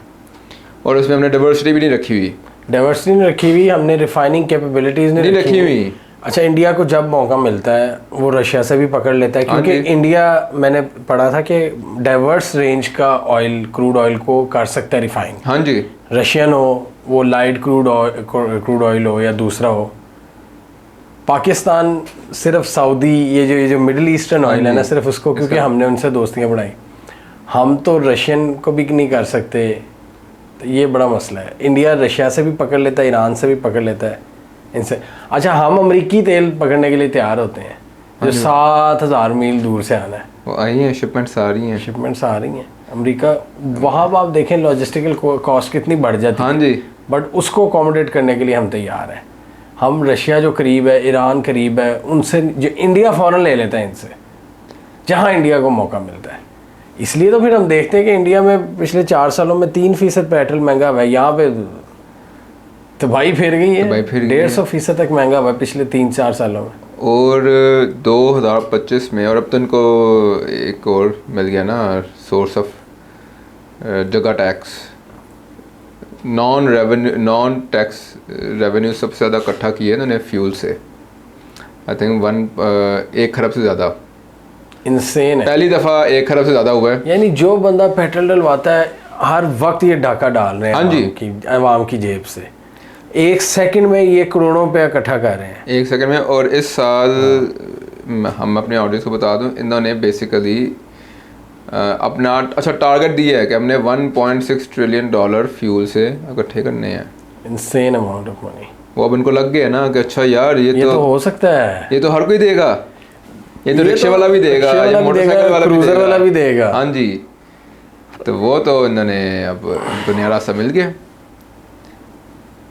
और उसमें हमने डाइवर्सिटी भी नहीं रखी हुई, हमने रिफाइनिंग कैपेबिलिटीज़ नहीं रखी हुई। अच्छा, इंडिया को जब मौका मिलता है वो रशिया से भी पकड़ लेता है, क्योंकि इंडिया, मैंने पढ़ा था कि डाइवर्स रेंज का ऑयल, क्रूड ऑयल को कर सकता है रिफाइन। हाँ जी, रशियन हो, वो लाइट क्रूड ऑयल हो या दूसरा हो। पाकिस्तान सिर्फ सऊदी, ये जो मिडिल ईस्टर्न ऑयल है ना, सिर्फ उसको, क्योंकि हमने उनसे दोस्तियाँ बढ़ाई, हम तो रशियन को भी नहीं कर सकते। तो ये बड़ा मसला है। इंडिया रशिया से भी पकड़ लेता है, ईरान से भी पकड़ लेता है इनसे। अच्छा, हम अमेरिकी तेल पकड़ने के लिए तैयार होते हैं जो 7,000 मील दूर से आना है। वो आई हैं, शिपमेंट्स आ रही हैं अमेरिका। वहाँ आप देखें लॉजिस्टिकल कॉस्ट कितनी बढ़ जाती है। हाँ जी, बट उसको अकोमोडेट करने के लिए हम तैयार हैं। हम रशिया जो करीब है, ईरान करीब है, उनसे जो इंडिया फ़ौरन ले लेता है इनसे, जहाँ इंडिया को मौका मिलता है। इसलिए तो फिर हम देखते हैं कि इंडिया में पिछले 4 सालों में 3% पेट्रोल महंगा हुआ है। यहाँ पे तो भाई फिर गई है, 150% तक महंगा हुआ है पिछले 3-4 सालों में। और 2025 में, और अब तो इनको एक और मिल गया ना सोर्स ऑफ जगह टैक्स, नॉन टैक्स रेवेन्यू सबसे ज़्यादा इकट्ठा किया है उन्होंने फ्यूल से। आई थिंक 1 खरब से ज़्यादा, इनसेन है। पहली दफ़ा 1 खरब से ज़्यादा हुआ है। यानी जो बंदा पेट्रोल डलवाता है हर वक्त ये डाका डाल रहे हैं। हाँ जी, अवाम की जेब से। एक सेकंड में ये करोड़ों रुपया इकट्ठा कर रहे हैं। एक सेकंड में। और इस साल हम अपने ऑडियंस को बता दूं, इन्होंने बेसिकली अपना टारगेट दिया है कि हमने 1.6 ट्रिलियन डॉलर फ्यूल से इकट्ठे करने हैं। Insane amount of money. वो अब इनको लग गया ना कि अच्छा यार ये तो हो सकता है, ये तो हर कोई देगा, ये तो रिक्शे वाला भी देगा, ये मोटरसाइकिल वाला क्रूजर वाला भी देगा। हाँ जी। तो वो तो इन्होंने अब उनको नया रास्ता मिल गया।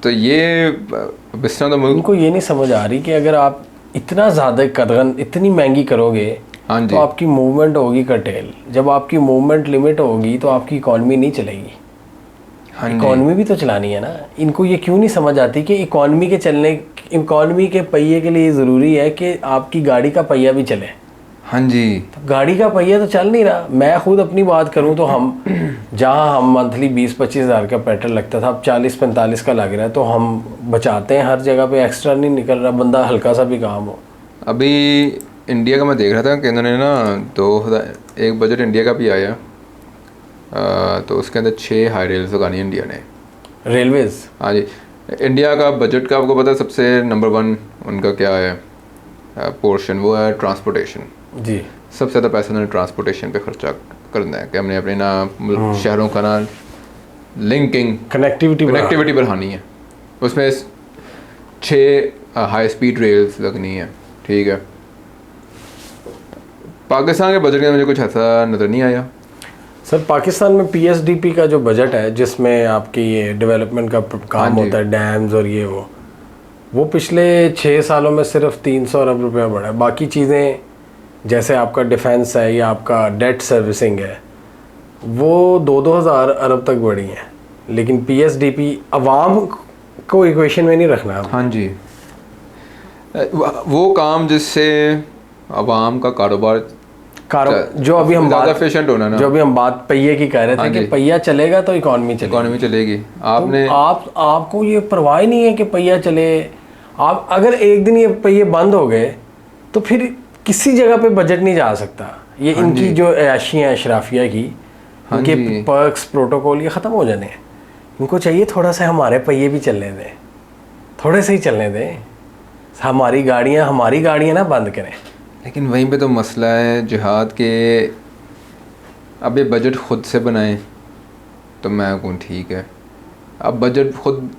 तो ये इस तरह तो उनको ये नहीं समझ आ रही कि अगर आप इतना ज़्यादा कदगन इतनी महंगी करोगे हाँ जी, तो आपकी मूवमेंट होगी कटेल। जब आपकी मूवमेंट लिमिट होगी तो आपकी इकॉनमी नहीं चलेगी। हाँ इकॉनमी भी तो चलानी है ना। इनको ये क्यों नहीं समझ आती कि इकॉनमी के पहिए के लिए ज़रूरी है कि आपकी गाड़ी का पहिया भी चले। हाँ जी। तो गाड़ी का पहिया तो चल नहीं रहा। मैं खुद अपनी बात करूं तो हम जहां हम मंथली 20-25 हज़ार का पेट्रोल लगता था, अब 40-45 का लग रहा है। तो हम बचाते हैं, हर जगह पे एक्स्ट्रा नहीं निकल रहा, बंदा हल्का सा भी काम हो। अभी इंडिया का मैं देख रहा था कि इन्होंने ना 2000 एक बजट इंडिया का भी आया, तो उसके अंदर 6 हाई रेल्स लगानी है इंडिया ने, रेलवेज़। हाँ जी। इंडिया का बजट का आपको पता है सबसे नंबर 1 उनका क्या है पोर्शन, वो है ट्रांसपोर्टेशन जी। सबसे ज़्यादा पैसा उन्होंने ट्रांसपोर्टेशन पे खर्चा करना है कि हमने अपने ना शहरों का ना लिंकिंग कनेक्टिविटी बढ़ानी है। उसमें 6 हाई स्पीड रेल्स लगनी है, ठीक है। पाकिस्तान के बजट में मुझे कुछ ऐसा नज़र नहीं आया। सर पाकिस्तान में PSDP का जो बजट है जिसमें आपकी ये डेवलपमेंट का काम होता है, डैम्स और ये वो पिछले 6 सालों में सिर्फ 300 अरब रुपया बढ़ा है। बाकी चीज़ें जैसे आपका डिफेंस है या आपका डेट सर्विसिंग है वो 2-2 हज़ार अरब तक बढ़ी हैं। लेकिन PSDP अवाम को इक्वेशन में नहीं रखना। हाँ जी, वो काम जिससे अवाम का कारोबार जो अभी हम बात एफिशिएंट होना ना, जो अभी हम बात पहिए की कह रहे थे कि पहिया चलेगा तो इकॉनमी चलेगी। आपने तो आपको ये परवाह ही नहीं है कि पहिया चले। आप अगर एक दिन ये पहिए बंद हो गए तो फिर किसी जगह पे बजट नहीं जा सकता। ये इनकी जो अयाशी हैं अशराफिया की, इनके पर्क्स प्रोटोकॉल ये ख़त्म हो जाने हैं। इनको चाहिए थोड़ा सा हमारे पहिए भी चलने दें, थोड़े से ही चलने दें। हमारी गाड़ियाँ ना बंद करें। लेकिन वहीं पे तो मसला है जिहाद के, अब ये बजट ख़ुद से बनाएं तो मैं कहूँ ठीक है। अब बजट खुद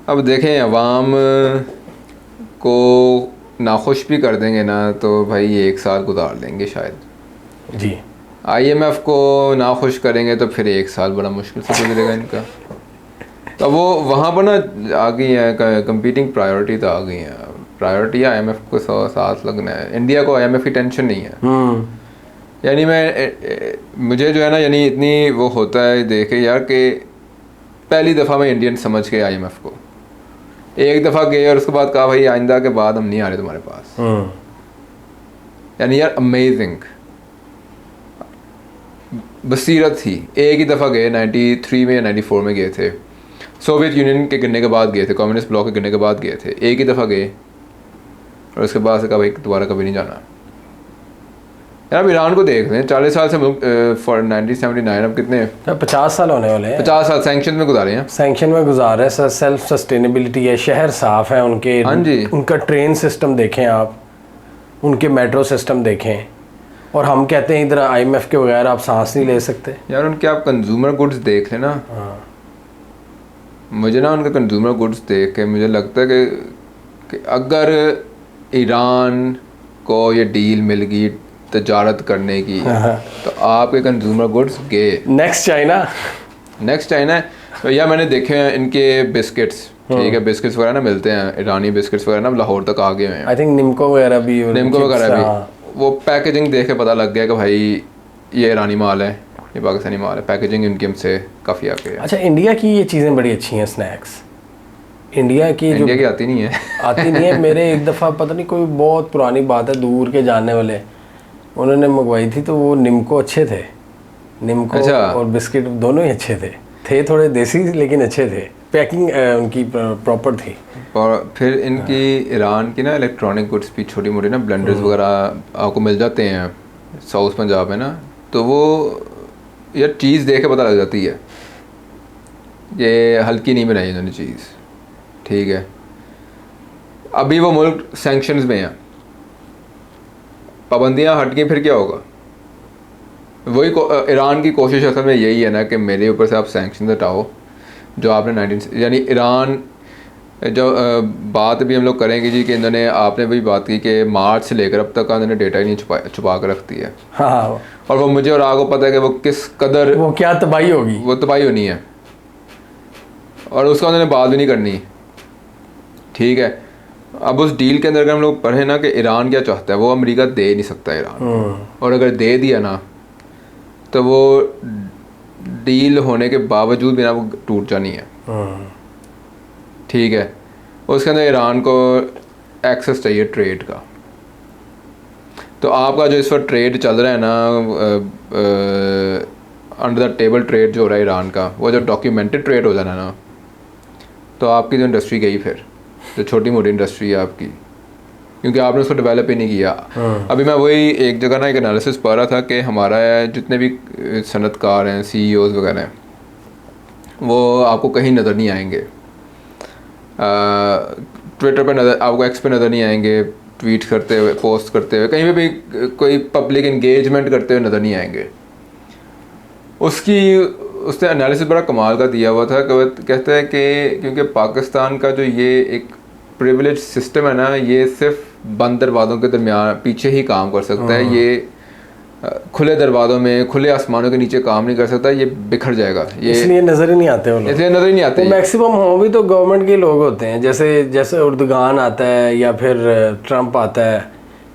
अब देखें अवाम को नाखुश भी कर देंगे ना तो भाई 1 साल गुजार लेंगे शायद जी। IMF को नाखुश करेंगे तो फिर 1 साल बड़ा मुश्किल से गुजरेगा इनका। तो वो वहाँ पर ना आ गई है कंपीटिंग प्रायोरिटी, तो आ गई है प्रायोरिटी IMF को साथ लगना है। इंडिया को IMF की टेंशन नहीं है। यानी मुझे जो है ना यानी इतनी वो होता है देखे यार कि पहली दफ़ा मैं इंडियन समझ के IMF को एक दफ़ा गए और उसके बाद कहा भाई आइंदा के बाद हम नहीं आ रहे तुम्हारे पास। यानी यार अमेजिंग बसीरत थी। एक ही दफ़ा गए 93 में या 94 में गए थे, सोवियत यूनियन के गिरने के बाद गए थे, कम्युनिस्ट ब्लॉक के गिरने के बाद गए थे। एक ही दफ़ा गए और उसके बाद से कहा भाई दोबारा कभी नहीं जाना। यार अब ईरान को देख लें, 40 साल से 1979 अब कितने 50 साल होने वाले हैं। 50 साल सैंक्शन में गुजारे हैं। सैंक्शन में गुजारे हैं सर। सेल्फ सस्टेनेबिलिटी है, शहर साफ़ है उनके। हाँ जी। उनका ट्रेन सिस्टम देखें आप, उनके मेट्रो सिस्टम देखें, और हम कहते हैं इधर IMF के बगैर आप सांस नहीं ले सकते। यार उनके आप कंज्यूमर गुड्स देख लेना। मुझे ना उनके कंज्यूमर गुड्स देख के मुझे लगता है कि अगर ईरान को ये डील मिल गई तजारत करने की तो आपके कंज्यूमर गुड्स गए नेक्स्ट चाइना। तो या मैंने देखे हैं इनके बिस्किट्स, ठीक है, बिस्किट्स वगैरह ना मिलते हैं, ईरानी बिस्किट्स वगैरह ना लाहौर तक आ गए हैं। आई थिंक निम्को वगैरह भी वो पैकेजिंग देख के पता लग गया कि भाई ये ईरानी माल है, ये पाकिस्तानी माल है। पैकेजिंग इनकी हमसे काफ़ी आगे है। अच्छा, इंडिया की ये चीज़ें बड़ी अच्छी हैं स्नैक्स। इंडिया की आती नहीं है मेरे एक दफ़ा पता नहीं कोई बहुत पुरानी बात है, दूर के जानने वाले उन्होंने मंगवाई थी तो वो निम्को अच्छे थे। निम्को और बिस्किट दोनों ही अच्छे थे थोड़े देसी लेकिन अच्छे थे। पैकिंग उनकी प्रॉपर थी। और फिर इनकी ईरान की ना इलेक्ट्रॉनिक गुड्स भी छोटी मोटी ना ब्लेंडर्स वगैरह आपको मिल जाते हैं साउथ पंजाब में ना, तो वो यार चीज़ देख के पता लग जाती है ये हल्की नहीं बनाई इन्होंने चीज़, ठीक है। अभी वो मुल्क सैंक्शंस में है, पाबंदियाँ हट गई, फिर क्या होगा? वही ईरान की कोशिश असल में यही है ना कि मेरे ऊपर से आप सैंक्शन हटाओ। जो आपने 19 यानी ईरान जो बात भी हम लोग करेंगे जी कि इन्होंने, आपने भी बात की कि मार्च से लेकर अब तक का इन्होंने डेटा ही नहीं छुपा कर रख दिया है। हाँ, और वो मुझे और आपको पता है कि वो किस कदर वो क्या तबाही होगी, वो तबाही होनी है, और उसका उन्होंने बात भी नहीं करनी, ठीक है। अब उस डील के अंदर अगर हम लोग पढ़े ना कि ईरान क्या चाहता है, वो अमेरिका दे नहीं सकता ईरान, और अगर दे दिया ना तो वो डील होने के बावजूद भी ना वो टूट जानी है, ठीक है। उसके अंदर ईरान को एक्सेस चाहिए ट्रेड का। तो आपका जो इस वक्त ट्रेड चल रहा है ना, अंडर द टेबल ट्रेड जो हो रहा है ईरान का, वो जो डॉक्यूमेंटेड ट्रेड हो जाना ना, तो आपकी जो इंडस्ट्री गई, फिर जो छोटी मोटी इंडस्ट्री है आपकी, क्योंकि आपने उसको डेवलप ही नहीं किया। अभी मैं वही एक जगह ना एक एनालिसिस पढ़ रहा था कि हमारा जितने भी सनतकार हैं, CEOs वगैरह हैं, वो आपको कहीं नज़र नहीं आएंगे, ट्विटर पे नज़र, आपको एक्स पे नज़र नहीं आएंगे, ट्वीट करते हुए, पोस्ट करते हुए, कहीं पे भी कोई पब्लिक इंगेजमेंट करते हुए नज़र नहीं आएंगे। उसने एनालिसिस बड़ा कमाल का दिया हुआ था कि कहते हैं कि क्योंकि पाकिस्तान का जो ये एक प्रिविलेज सिस्टम है ना, ये सिर्फ बंद दरवाज़ों के दरमियान पीछे ही काम कर सकता है, ये खुले दरवाज़ों में, खुले आसमानों के नीचे काम नहीं कर सकता, ये बिखर जाएगा, ये इसलिए नज़र ही नहीं आते वो लोग, इसलिए नज़र ही नहीं आते। मैक्सिमम हो भी तो गवर्नमेंट के लोग होते हैं, जैसे उर्दुगान आता है, या फिर ट्रंप आता है,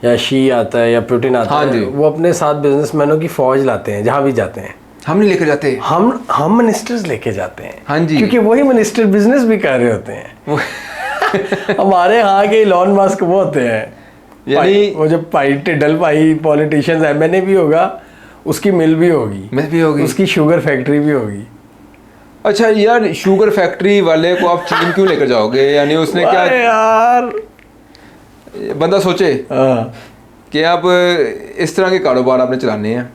या शी आता है, या पुतिन आता हाँ है, जी। वो अपने साथ बिजनेसमैनों की फौज लाते हैं जहाँ भी जाते हैं। हम नहीं लेकर जाते, हम मिनिस्टर्स लेके जाते हैं। हाँ जी, क्योंकि वही मिनिस्टर बिजनेस भी कर रहे होते हैं। हमारे यहाँ के इलॉन मस्क वो होते हैं, यानी वो जो टिडल भाई पॉलिटिशियंस है, मैंने भी होगा, उसकी मिल भी होगी, उसकी शुगर फैक्ट्री भी होगी। अच्छा यार, शुगर फैक्ट्री वाले को आप चीन क्यों लेकर जाओगे? यानी उसने क्या यार, बंदा सोचे कि आप इस तरह के कारोबार आपने चलाने हैं,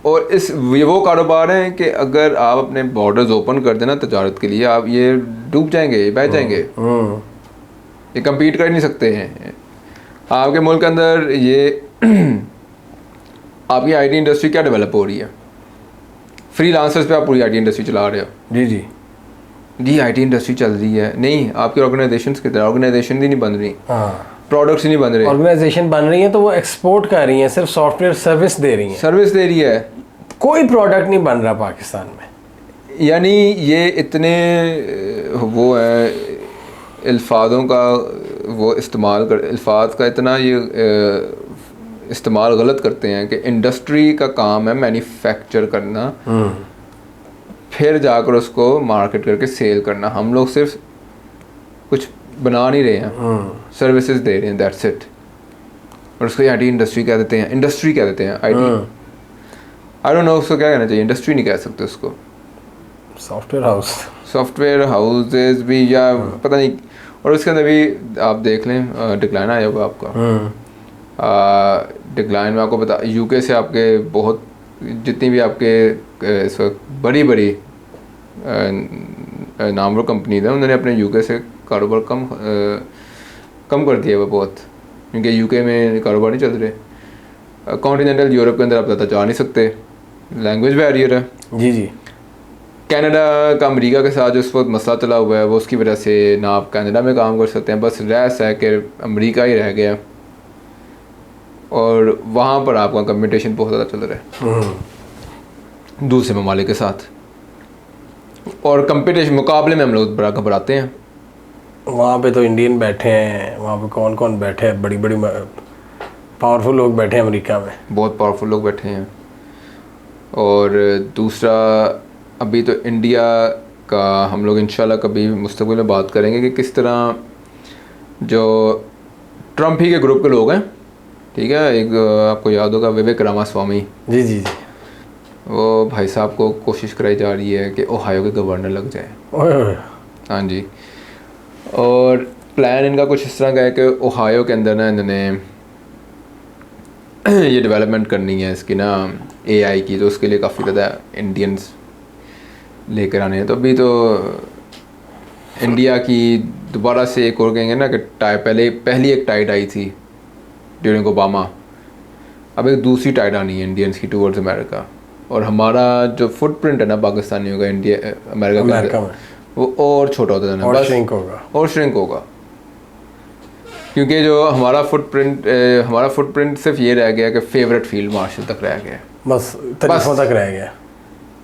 और ये वो कारोबार हैं कि अगर आप अपने बॉर्डर्स ओपन कर देना तजारत के लिए, आप ये डूब जाएंगे, बह जाएंगे, ये compete कर ही नहीं सकते हैं। आपके मुल्क के अंदर ये आपकी IT इंडस्ट्री क्या डेवलप हो रही है? फ्रीलांसर्स पे आप पूरी IT इंडस्ट्री चला रहे हो। जी IT इंडस्ट्री चल रही है, नहीं आपकी ऑर्गेनाइजेशंस की तरह ऑर्गेनाइजेशन ही नहीं बन रही, प्रोडक्ट्स ही नहीं बन रहे। ऑर्गेनाइजेशन बन रही है तो वो एक्सपोर्ट कर रही है, सिर्फ सॉफ्टवेयर सर्विस दे रही है, कोई प्रोडक्ट नहीं बन रहा पाकिस्तान में। यानी ये इतने वो है अल्फाजों का वो इस्तेमाल कर, अल्फाज का इतना ये इस्तेमाल गलत करते हैं कि इंडस्ट्री का काम है मैन्युफैक्चर करना, फिर जाकर उसको मार्केट करके सेल करना। हम लोग सिर्फ कुछ बना नहीं रहे हैं, सर्विसेज दे रहे हैं, दैट्स इट। और उसको IT इंडस्ट्री कह देते हैं, इंडस्ट्री कह देते हैं, IT आई डोंट नो उसको क्या कहना चाहिए, इंडस्ट्री नहीं कह सकते उसको, सॉफ्टवेयर हाउसेज भी, या पता नहीं। और उसके अंदर भी आप देख लें डिक्लाइन आया होगा आपका, डिक्लाइन में आपको पता UK से आपके बहुत जितनी भी आपके इस वक्त बड़ी बड़ी नामवर कंपनीज हैं, उन्होंने अपने UK से कारोबार कम कर दिया हुआ बहुत, क्योंकि UK में कारोबार नहीं चल रहे। कॉन्टिनेंटल यूरोप के अंदर आप ज़्यादा जा नहीं सकते, लैंग्वेज बैरियर है। जी कनाडा का अमेरिका के साथ जो इस वक्त मसला चला हुआ है, वो उसकी वजह से ना आप कनाडा में काम कर सकते हैं, बस रह कि अमेरिका ही रह गया, और वहाँ पर आपका कम्पिटिशन बहुत ज़्यादा चल रहा है दूसरे ममालिक के साथ, और कंपटीशन मुकाबले में हम लोग बड़ा घबराते हैं। वहाँ पे तो इंडियन बैठे हैं, वहाँ पे कौन कौन बैठे हैं, बड़ी बड़ी पावरफुल लोग बैठे हैं अमेरिका में, बहुत पावरफुल लोग बैठे हैं। और दूसरा, अभी तो इंडिया का हम लोग इंशाल्लाह कभी मुस्तक़बिल में बात करेंगे कि किस तरह जो ट्रंप ही के ग्रुप के लोग हैं, ठीक है, एक आपको याद होगा विवेक रामास्वामी, जी, वो भाई साहब को कोशिश कराई जा रही है कि ओहायो के गवर्नर लग जाए। हाँ जी, और प्लान इनका कुछ इस तरह का है कि ओहायो के अंदर ना इन्होंने ये डेवलपमेंट करनी है इसकी ना AI की, तो उसके लिए काफ़ी ज़्यादा इंडियंस लेकर आने हैं। तो अभी तो इंडिया की दोबारा से एक और कहेंगे ना कि पहली एक टाइड आई थी ड्यूरिंग ओबामा, अब एक दूसरी टाइड आनी है इंडियंस की टूवर्ड्स अमेरिका। और हमारा जो फुटप्रिंट है ना पाकिस्तानियों का अमेरिका में वो और छोटा होता जाना, और श्रिंक होगा क्योंकि जो हमारा फुटप्रिंट सिर्फ ये रह गया कि फेवरेट फील्ड मार्शल तक रह गया, बस तारीफों तक रह गया।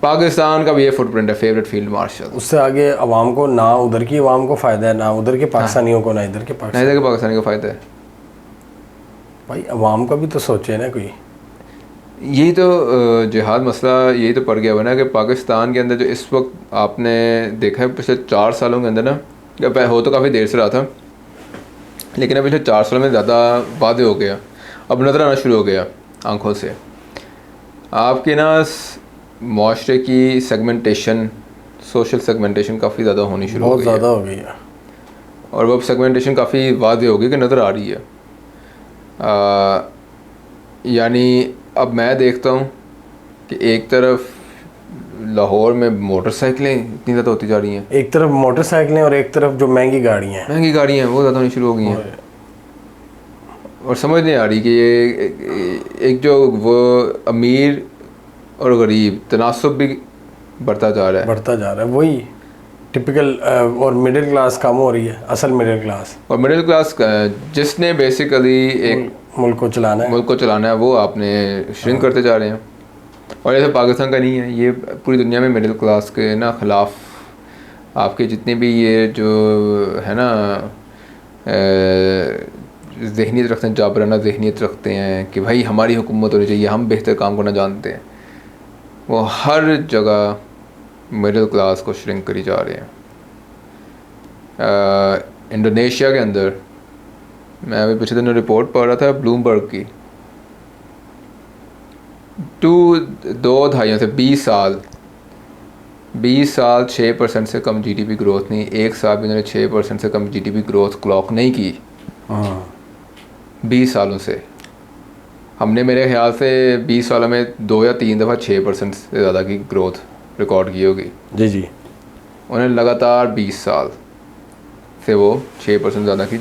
पाकिस्तान का भी ये फुटप्रिंट है, फेवरेट फील्ड मार्शल। उससे आगे अवाम को ना उधर की अवाम को फ़ायदा है, ना उधर के पाकिस्तानियों को, ना इधर के पाकिस्तानी को फ़ायदा है। भाई अवाम का भी तो सोचे ना कोई। यही तो जिहाद मसला यही तो पड़ गया हुआ ना कि पाकिस्तान के अंदर जो इस वक्त आपने देखा है पिछले 4 सालों के अंदर ना, हो तो काफ़ी देर से रहा था, लेकिन अब पिछले 4 सालों में ज़्यादा वादे हो गया, अब नज़र आना शुरू हो गया आंखों से। आपके ना माशरे की सेगमेंटेशन, सोशल सेगमेंटेशन काफ़ी ज़्यादा होनी शुरू हो गई, बहुत ज़्यादा हो गई है। और वो सेगमेंटेशन काफ़ी वादे हो गई कि नज़र आ रही है। यानी अब मैं देखता हूँ कि एक तरफ लाहौर में मोटरसाइकिलें इतनी ज़्यादा होती जा रही हैं, एक तरफ मोटरसाइकिलें और एक तरफ जो महंगी गाड़ियाँ हैं वो ज़्यादा होनी शुरू हो गई हैं। और समझ नहीं आ रही कि ये एक जो वो अमीर और गरीब तनासब भी बढ़ता जा रहा है, वही टिपिकल। और मिडिल क्लास कम हो रही है, असल मिडिल क्लास जिसने बेसिकली एक मुल्क को चलाना है वो आपने श्रिंक करते जा रहे हैं। और ऐसा पाकिस्तान का नहीं है, ये पूरी दुनिया में मिडिल क्लास के ना ख़िलाफ़ आपके जितने भी ये जो है ना ज़हनियत रखते हैं, जाबराना ज़हनियत रखते हैं कि भाई हमारी हुकूमत होनी चाहिए, हम बेहतर काम करना जानते हैं, वो हर जगह मिडिल क्लास को श्रिंक करी जा रहे हैं। इंडोनेशिया के अंदर मैं अभी पिछले दिनों रिपोर्ट पढ़ रहा था ब्लूमबर्ग की, 2 दहाइयों से 20 साल 6% से कम जीडीपी ग्रोथ नहीं, एक साल भी उन्होंने 6% से कम जीडीपी ग्रोथ क्लॉक नहीं की 20 सालों से। हमने मेरे ख्याल से 20 सालों में 2 या 3 दफ़ा 6% से ज़्यादा की ग्रोथ रिकॉर्ड की होगी। जी उन्होंने लगातार 20 साल से वो 6% ज़्यादा की।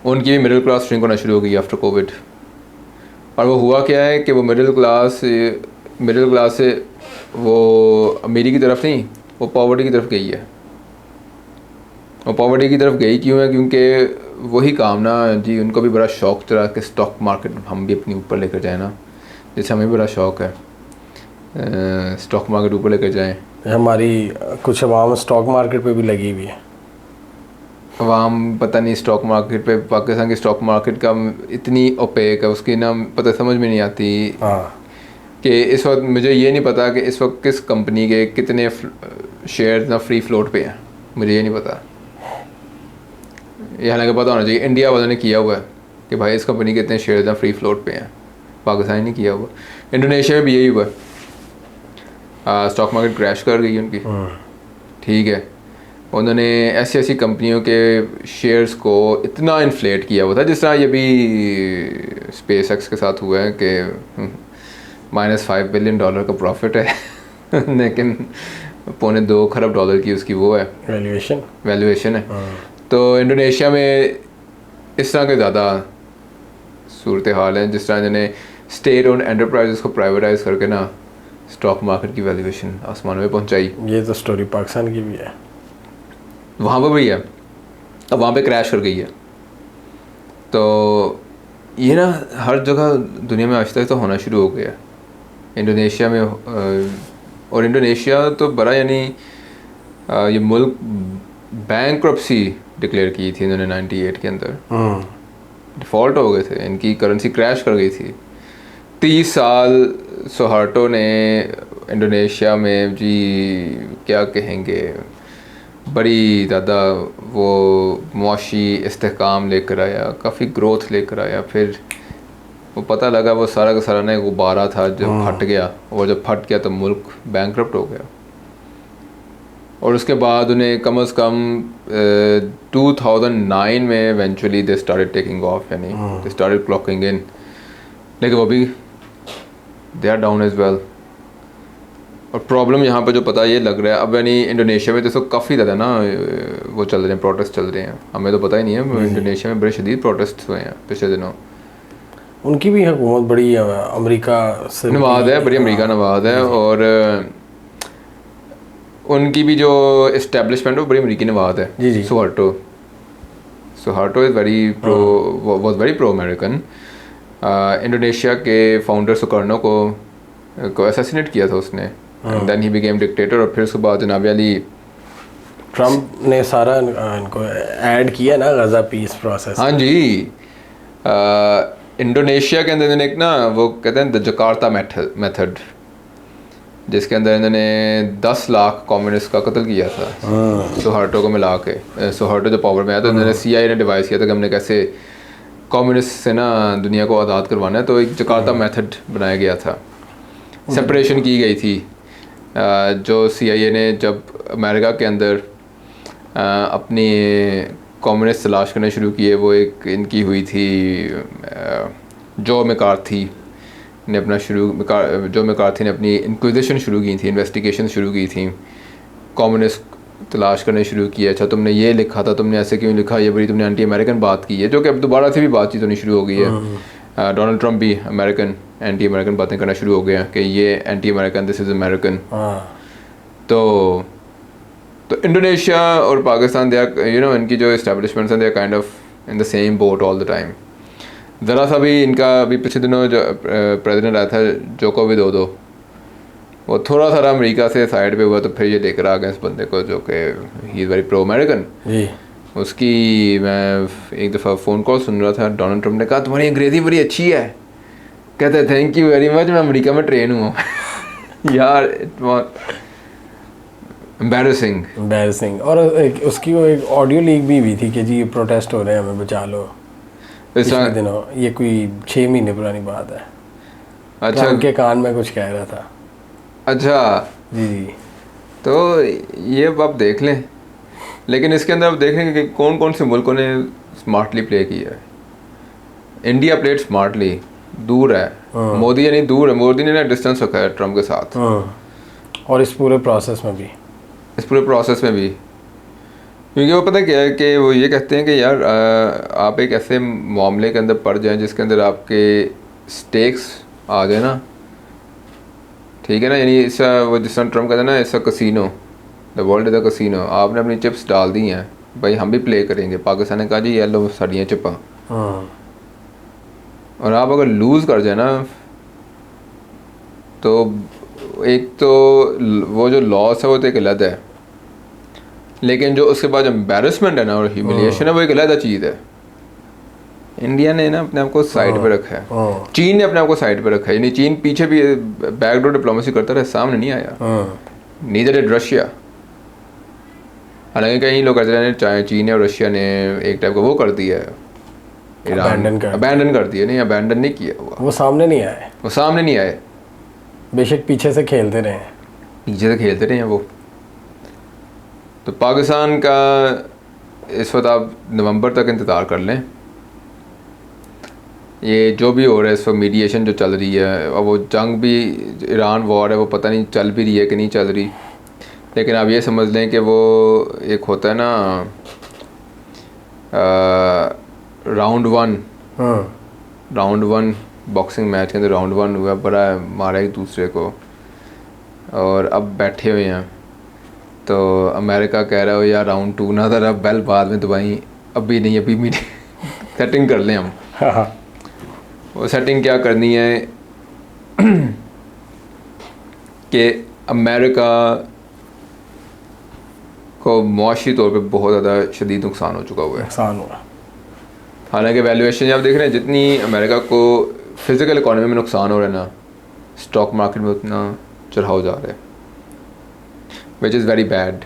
उनकी भी मिडिल क्लास श्रिंक होना शुरू हो गई आफ्टर कोविड। और वो हुआ क्या है कि वो मिडिल क्लास से वो अमीरी की तरफ नहीं, वो पॉवर्टी की तरफ गई है। वो पॉवर्टी की तरफ गई क्यों है? क्योंकि वही काम ना जी, उनको भी बड़ा शौक़ चला कि स्टॉक मार्केट हम भी अपनी ऊपर लेकर जाए ना, जैसे हमें बड़ा शौक़ है स्टॉक मार्केट ऊपर लेकर जाएं। हमारी कुछ अवाम स्टॉक मार्केट पे भी लगी हुई है। अवाम पता नहीं स्टॉक मार्केट पे, पाकिस्तान की स्टॉक मार्केट का इतनी ओपेक है, उसकी ना पता समझ में नहीं आती कि इस वक्त मुझे ये नहीं पता कि इस वक्त किस कंपनी के कितने शेयर ना फ्री फ्लोट पे हैं, मुझे ये नहीं पता। ये हालांकि पता होना चाहिए, इंडिया वालों ने किया हुआ है कि भाई इस कंपनी के इतने शेयर ना फ्री फ्लोट पे हैं, पाकिस्तान ने किया हुआ। इंडोनेशिया में भी यही हुआ है, स्टॉक मार्केट क्रैश कर गई उनकी, ठीक है। उन्होंने ऐसी ऐसी कंपनियों के शेयर्स को इतना इन्फ्लेट किया हुआ था, जिस तरह ये भी स्पेस एक्स के साथ हुआ है कि -$5 बिलियन का प्रॉफिट है लेकिन $2.25 खरब की उसकी वो है वैल्यूएशन है। तो इंडोनेशिया में इस तरह के ज़्यादा सूरत हाल है, जिस तरह इन्होंने स्टेट ओन्ड एंटरप्राइजेस को प्राइवेटाइज करके ना स्टॉक मार्केट की वैल्यूएशन आसमानों में पहुंचाई। ये तो स्टोरी पाकिस्तान की भी है, वहाँ पर भी है, अब वहाँ पे क्रैश कर गई है। तो ये ना हर जगह दुनिया में आहिस्ता आहिस्ता होना शुरू हो गया। इंडोनेशिया में और इंडोनेशिया तो बड़ा यानी ये मुल्क बैंक्रप्सी डिक्लेयर की थी इन्होंने 98 के अंदर, डिफ़ॉल्ट हो गए थे, इनकी करेंसी क्रैश कर गई थी। 30 साल सुहार्टो ने इंडोनेशिया में जी क्या कहेंगे बड़ी ज़्यादा वो मुआशी इस्तेहकाम लेकर आया, काफ़ी ग्रोथ लेकर आया। फिर वो पता लगा वो सारा का सारा ना गुब्बारा था, जब फट गया, और जब फट गया तो मुल्क बैंकरप्ट हो गया। और उसके बाद उन्हें कम से कम 2009 में eventually they started taking off, यानी दे स्टार्टेड क्लॉकिंग इन, लेकिन वो भी they are down as well. और प्रॉब्लम यहाँ पे जो पता ये लग रहा है अब, यानी इंडोनेशिया में तो काफ़ी ज़्यादा ना वो चल रहे हैं, प्रोटेस्ट चल रहे हैं, हमें तो पता ही नहीं है। इंडोनेशिया में बड़े शदीद प्रोटेस्ट हुए हैं पिछले दिनों। उनकी भी हुकूमत बड़ी अमेरिका से नवाज है, बड़ी अमेरिका नवाज है, और उनकी भी जो इस्टेब्लिशमेंट है वो बड़ी अमेरिकी नवाज है। जी जी। Suharto is very pro, was very pro American. Indonesia के फाउंडर सुकर्नो को असैसिनेट किया था उसने, and then he became dictator. और फिर उसके बाद जनाब अली ट्रम्प ने सारा इनको ऐड किया ना गजा पीस प्रोसेस। हाँ जी। इंडोनेशिया के अंदर इन्होंने एक ना वो कहते हैं द जकार्ता मेथड, जिसके अंदर इन्होंने 10 लाख कम्युनिस्ट का कत्ल किया था सुहार्टो को मिला के। सुहार्टो जो पावर में आया तो इन्होंने CIA ने डिवाइस किया था कि हमने कैसे कम्युनिस्ट से ना दुनिया को आज़ाद करवाना है, तो एक जकार्ता मेथड बनाया गया था। सेपरेशन की गई थी। जो CIA ने जब अमेरिका के अंदर अपनी कम्युनिस्ट तलाश करने शुरू किए, वो एक इनकी हुई थी जो मैकार्थी ने अपना जो मैकार्थी ने अपनी इंक्विजिशन शुरू की थी, इन्वेस्टिगेशन शुरू की थी, कम्युनिस्ट तलाश करने शुरू किया। अच्छा तुमने ये लिखा था, तुमने ऐसे क्यों लिखा, ये बड़ी तुमने एंटी अमेरिकन बात की है, जो कि अब दोबारा से भी बातचीत होनी शुरू हो गई है। डोनाल्ड ट्रम्प भी एंटी अमेरिकन बातें करना शुरू हो गया कि ये anti American, this is American. तो इंडोनेशिया और पाकिस्तान, दे आर इनकी जो इस्टेब्लिशमेंट्स हैं, they are kind of in the same boat all the time. ज़रा सा भी इनका अभी पिछले दिनों जो प्रेसिडेंट आया था जोको विदोदो, वो थोड़ा सा अमेरिका से साइड पे हुआ तो फिर ये लेकर आ गए इस बंदे को, जो कि he is very pro American. उसकी मैं एक दफ़ा फ़ोन कॉल सुन रहा था, डोनाल्ड ट्रम्प ने कहा तुम्हारी अंग्रेज़ी बड़ी अच्छी है, कहते थैंक यू वेरी मच, मैं अमेरिका में ट्रेन हुआ। यार इट वाज एम्बैरसिंग। और उसकी वो एक ऑडियो लीक भी हुई थी कि जी प्रोटेस्ट हो रहे हैं, हमें बचा लो। पिछले दिनों, ये कोई 6 महीने पुरानी बात है। अच्छा, उनके कान में कुछ कह रहा था। अच्छा जी। तो ये आप देख लें, लेकिन इसके अंदर आप देख लें कि कौन कौन से मुल्कों ने स्मार्टली प्ले किया है। इंडिया प्लेड स्मार्टली, दूर है मोदी, यानी दूर है, मोदी ने ना डिस्टेंस रखा है ट्रम्प के साथ। और इस पूरे प्रोसेस में भी क्योंकि वो पता क्या है कि वो ये कहते हैं कि यार आप एक ऐसे मामले के अंदर पड़ जाएं जिसके अंदर आपके स्टेक्स आ जाए ना, ठीक है ना, यानी इसका वो जिस तरह ट्रम्प कहता है ना, इसका casino, the world is a casino, आपने अपनी चिप्स डाल दी हैं, भाई हम भी प्ले करेंगे। पाकिस्तान ने कहा जी ये लो साड़ियाँ चिप्पा, और आप अगर लूज़ कर जाए ना, तो एक तो वो जो लॉस है वो तो एक अलग है, लेकिन जो उसके बाद एम्बैरसमेंट है ना और ह्यूमिलिएशन है, वो एक अलग चीज़ है। इंडिया ने ना अपने आप को साइड पे रखा है, चीन ने अपने आप को साइड पे रखा है, यानी चीन पीछे भी बैकडोर डिप्लोमेसी करता रहा, सामने नहीं आया। Neither did Russia. हालांकि कई लोग कहते हैं चाहे चीन और रशिया ने एक टाइप का वो कर दिया है, अबैंडन कर दिया, नहीं अबैंडन नहीं किया हुआ, वो सामने नहीं आए, बेशक पीछे से खेलते रहे हैं वो। तो पाकिस्तान का इस वक्त आप नवंबर तक इंतज़ार कर लें, ये जो भी हो रहा है इस वक्त, मीडिएशन जो चल रही है, और वो जंग भी, ईरान वॉर है, वो पता नहीं चल भी रही है कि नहीं चल रही, लेकिन आप ये समझ लें कि वो एक होता है ना राउंड वन बॉक्सिंग मैच के अंदर राउंड 1 हुआ, बड़ा मारा एक दूसरे को, और अब बैठे हुए हैं। तो अमेरिका कह रहा हो यार राउंड 2 ना, ज़रा बेल बाद में दबाई, अभी नहीं, अभी मीटिंग सेटिंग कर लें हम। वो सेटिंग क्या करनी है कि अमेरिका को मुआशी तौर पे बहुत ज़्यादा शदीद नुकसान हो चुका हुआ है। हालांकि वैल्यूएशन आप देख रहे हैं, जितनी अमेरिका को फिज़िकल इकोनॉमी में नुकसान हो रहा है ना, स्टॉक मार्केट में उतना चढ़ाव जा रहा है, which is very bad.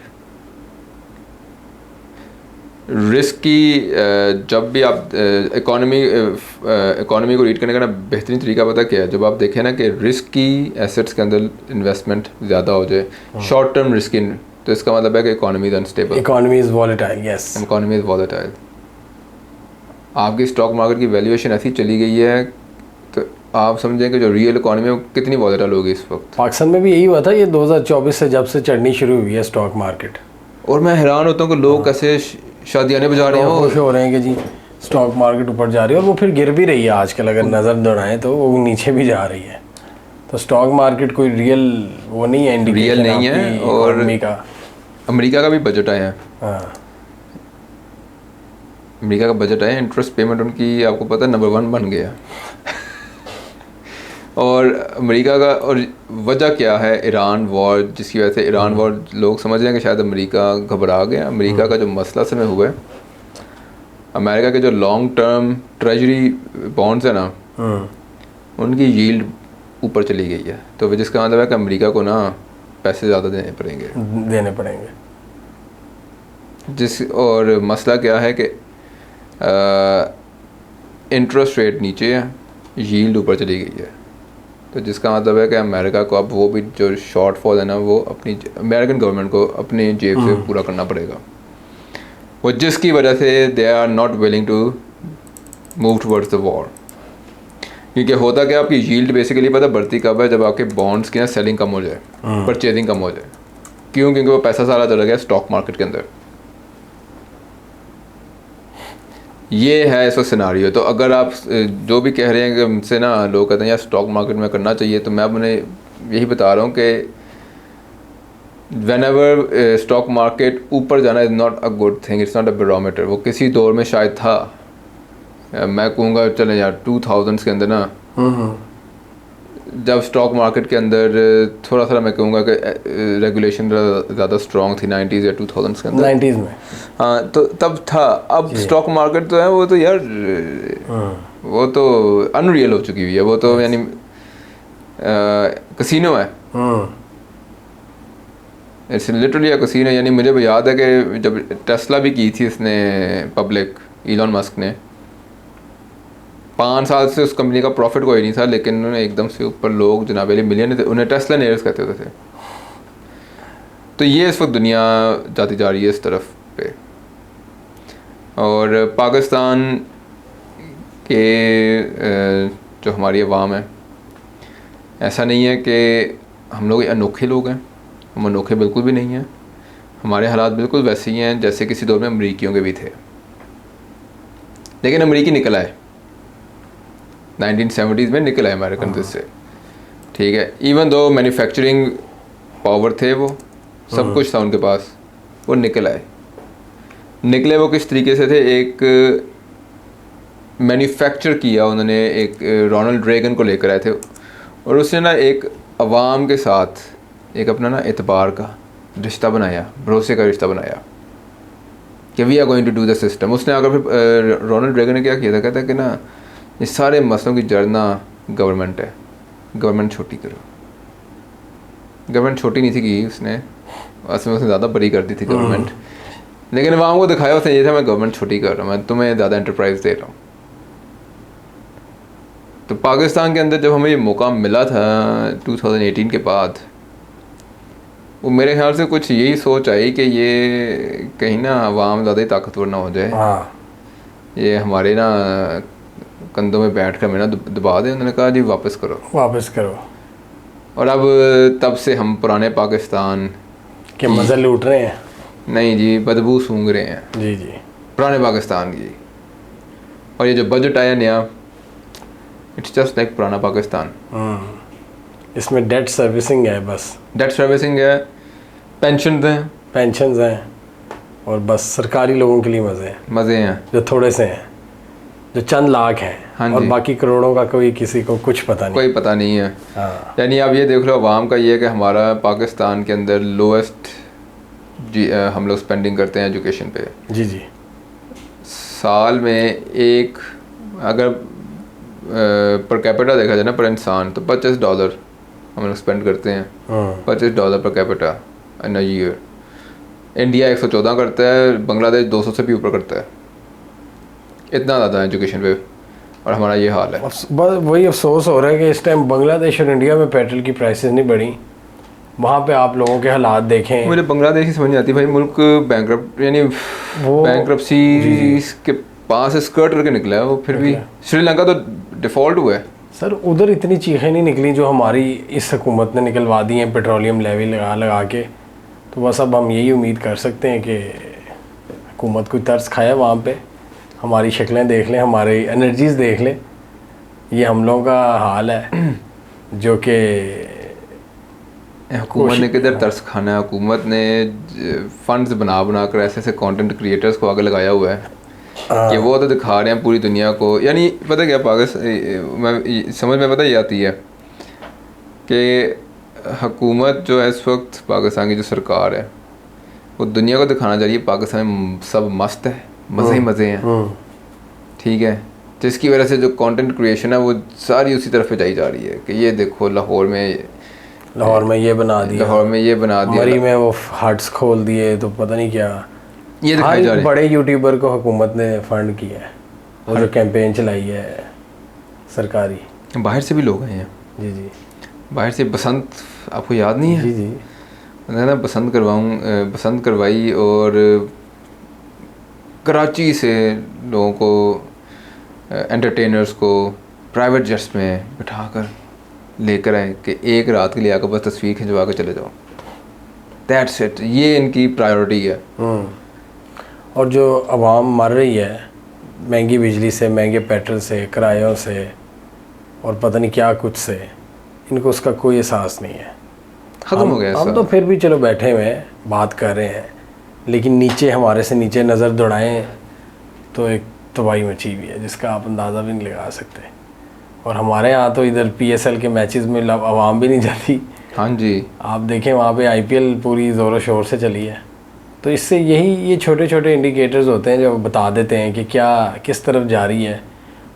Risk की जब भी आप इकोनॉमी को रीड करने का ना बेहतरीन तरीका पता क्या है, जब आप देखें ना कि रिस्क की एसेट्स के अंदर इन्वेस्टमेंट ज़्यादा हो जाए, शॉर्ट टर्म रिस्क इन, तो इसका मतलब है कि economy is unstable, economy is volatile. Yes, economy is volatile. आपकी स्टॉक मार्केट की वैल्यूएशन ऐसी चली गई है, तो आप समझें कि जो रियल इकॉनमी है वो कितनी वॉलेटाइल होगी इस वक्त। पाकिस्तान में भी यही हुआ था, ये 2024 से जब से चढ़नी शुरू हुई है स्टॉक मार्केट। और मैं हैरान होता हूँ कि लोग कैसे शादियाने बजा रहे लोग खुश हो। हो रहे हैं कि जी स्टॉक मार्केट ऊपर जा रही है, और वो फिर गिर भी रही है आजकल, अगर नज़र दौड़ाएं तो वो नीचे भी जा रही है। तो स्टॉक मार्केट कोई रियल वो नहीं है, इंडिकेशन रियल नहीं है। और इकोनॉमी का। अमेरिका का भी बजट आया है, हाँ, अमेरिका का बजट आया, इंटरेस्ट पेमेंट उनकी आपको पता है नंबर 1 बन गया। और अमेरिका का, और वजह क्या है, ईरान वॉर, जिसकी वजह से ईरान वॉर लोग समझ रहे हैं कि शायद अमेरिका घबरा गया। अमेरिका का जो मसला समय हुआ है, अमेरिका के जो लॉन्ग टर्म ट्रेजरी बॉन्ड्स है ना, उनकी यील्ड ऊपर चली गई है। तो जिसका मतलब है कि अमेरिका को ना पैसे ज़्यादा देने पड़ेंगे। और मसला क्या है कि इंटरेस्ट रेट नीचे है, यील्ड ऊपर चली गई है। तो जिसका मतलब है कि अमेरिका को अब वो भी जो शॉर्टफॉल है ना, वो अपनी अमेरिकन गवर्नमेंट को अपनी जेब से पूरा करना पड़ेगा। वो जिसकी वजह से they are not willing to move towards the war. क्योंकि होता क्या, आपकी यील्ड बेसिकली पता बढ़ती कब है, जब आपके बॉन्ड्स की ना सेलिंग कम हो जाए, परचेजिंग कम हो जाए। क्यों? क्योंकि वो पैसा सारा चला गया स्टॉक मार्केट के अंदर। ये है इस वक्त सिनारियो। तो अगर आप जो भी कह रहे हैं कि हमसे ना लोग कहते हैं यार स्टॉक मार्केट में करना चाहिए, तो मैं उन्हें यही बता रहा हूँ कि व्हेनेवर स्टॉक मार्केट ऊपर जाना is not a good thing, it's not a barometer. वो किसी दौर में शायद था, मैं कहूँगा चले यार 2000s के अंदर ना, जब स्टॉक मार्केट के अंदर थोड़ा सा मैं कहूँगा कि रेगुलेशन ज़्यादा स्ट्रॉन्ग थी 90s या 2000s के अंदर, 90s में। हाँ, तो तब था। अब स्टॉक मार्केट तो है वो तो यार वो तो अनरियल हो चुकी हुई है। वो तो यानी कसिनो है, इट्स लिटरली अ कसिनो। यानी मुझे याद है कि जब टेस्ला भी की थी इसने पब्लिक, इलॉन मस्क ने, 5 साल से उस कंपनी का प्रॉफिट कोई नहीं था, लेकिन उन्होंने एकदम से ऊपर लोग जनाब वाले मिलियन थे, उन्हें टेस्ला नेयर्स कहते होते थे। तो ये इस वक्त दुनिया जाती जा रही है इस तरफ पे। और पाकिस्तान के जो हमारी अवाम है, ऐसा नहीं है कि हम लोग अनोखे लोग हैं, हम अनोखे बिल्कुल भी नहीं हैं। हमारे हालात बिल्कुल वैसे ही हैं जैसे किसी दौर में अमरीकियों के भी थे। लेकिन अमरीकी निकल आए 1970s में, निकल आए अमेरिकन से, ठीक है। इवन दो मैन्युफैक्चरिंग पावर थे, वो सब कुछ था उनके पास, वो निकल आए। निकले वो किस तरीके से थे, एक मैन्युफैक्चर किया उन्होंने, एक रोनाल्ड रेगन को लेकर आए थे, और उसने ना एक अवाम के साथ एक अपना ना एतबार का रिश्ता बनाया, भरोसे का रिश्ता बनाया कि we are going to do the system. उसने अगर फिर रोनाल्ड रेगन ने क्या किया था, कहता है कि ना ये सारे मसलों की जड़ ना गवर्नमेंट है, गवर्नमेंट छोटी करो। गवर्नमेंट छोटी नहीं थी की उसने, असल में उसने ज़्यादा बड़ी कर दी थी गवर्नमेंट, लेकिन अवाम को दिखाया उसने ये था मैं गवर्नमेंट छोटी कर रहा हूँ, मैं तुम्हें ज़्यादा एंटरप्राइज दे रहा हूँ। तो पाकिस्तान के अंदर जब हमें ये मौका मिला था 2018 के बाद, वो मेरे ख्याल से कुछ यही सोच आई कि ये कहीं ना अवाम ज़्यादा ही ताकतवर ना हो जाए, ये हमारे ना कंधों में बैठ कर हमें ना दबा दे। उन्होंने कहा जी वापस करो। और अब तब से हम पुराने पाकिस्तान के मज़े लूट रहे हैं। नहीं जी, बदबू सूंघ रहे हैं जी पुराने पाकिस्तान की। और ये जो बजट आया नया, इट्स जस्ट लाइक पुराना पाकिस्तान। इसमें डेट सर्विसिंग है, बस डेट सर्विसिंग है, पेंशन हैं, और बस सरकारी लोगों के लिए मज़े हैं जो थोड़े से हैं, जो चंद लाख हैं। हाँ, और बाकी करोड़ों का कोई किसी को कुछ पता नहीं है। हाँ। यानी आप ये देख लो, अवाम का ये है कि हमारा पाकिस्तान के अंदर लोएस्ट हम लोग स्पेंडिंग करते हैं एजुकेशन पे। जी साल में एक अगर पर कैपिटा देखा जाए ना, पर इंसान, तो $25 हम लोग स्पेंड करते हैं, $25 per capita in a year. India 114 करता है, बांग्लादेश 200 से भी ऊपर करता है, इतना ज़्यादा एजुकेशन पे, और हमारा ये हाल है। बस वही अफसोस हो रहा है कि इस टाइम बांग्लादेश और इंडिया में पेट्रोल की प्राइसेस नहीं बढ़ी। वहाँ पे आप लोगों के हालात देखें। मुझे बांग्लादेश ही समझ नहीं आती भाई, मुल्क बैंकरप्ट, यानी बैंकरप्सी के पास स्कर्ट करके निकला है वो, फिर भी। श्रीलंका तो डिफ़ॉल्ट हुआ है, सर उधर इतनी चीखें नहीं निकली जो हमारी इस हुकूमत ने निकलवा दी हैं पेट्रोलियम लेवी लगा लगा के। तो बस अब हम यही उम्मीद कर सकते हैं कि हुकूमत कोई तर्स खाए वहाँ पे, हमारी शक्लें देख लें, हमारी एनर्जीज़ देख लें। ये हम लोगों का हाल है जो कि हुकूमत ने किधर तरस खाना है। हुकूमत ने फंड्स बना बना कर ऐसे ऐसे कंटेंट क्रिएटर्स को आगे लगाया हुआ है कि वो तो दिखा रहे हैं पूरी दुनिया को। यानी पता क्या पाकिस्तान समझ में पता ही आती है कि हुकूमत जो है इस वक्त पाकिस्तान की जो सरकार है वो दुनिया को दिखाना चाहिए पाकिस्तान में सब मस्त है, मज़े ही मज़े हैं, ठीक है। जिसकी वजह से जो कंटेंट क्रिएशन है वो सारी उसी तरफ जाई जा रही है कि ये देखो लाहौर में ये बना दिया, लाहौर में ये बना दिया, मरी में वो हट्स खोल दिए, तो पता नहीं क्या ये दिखाई जा रही है। बड़े यूट्यूबर को हुकूमत ने फंड किया है, वो जो कैंपेन चलाई है सरकारी। बाहर से भी लोग आए हैं। जी जी, बाहर से बसंत, आपको याद नहीं है? जी जी, मैंने ना बसंत करवाई और कराची से लोगों को, एंटरटेनर्स को प्राइवेट जेट्स में बिठा कर लेकर आए कि एक रात के लिए आकर बस तस्वीर खिंचवा कर चले जाओ। दैट्स इट, ये इनकी प्रायोरिटी है। और जो आवाम मर रही है महंगी बिजली से, महंगे पेट्रोल से, किरायों से और पता नहीं क्या कुछ से, इनको उसका कोई एहसास नहीं है। ख़त्म हो गया। हम तो फिर भी चलो बैठे हुए हैं, बात कर रहे हैं, लेकिन नीचे हमारे से नीचे नज़र दौड़ाएं तो एक तबाही मची हुई है जिसका आप अंदाज़ा भी नहीं लगा सकते। और हमारे यहाँ तो इधर PSL के मैचेस में आवाम भी नहीं जाती। हाँ जी, आप देखें वहाँ पे IPL पूरी ज़ोरों शोर से चली है। तो इससे ये छोटे छोटे इंडिकेटर्स होते हैं जो बता देते हैं कि क्या किस तरफ जा रही है।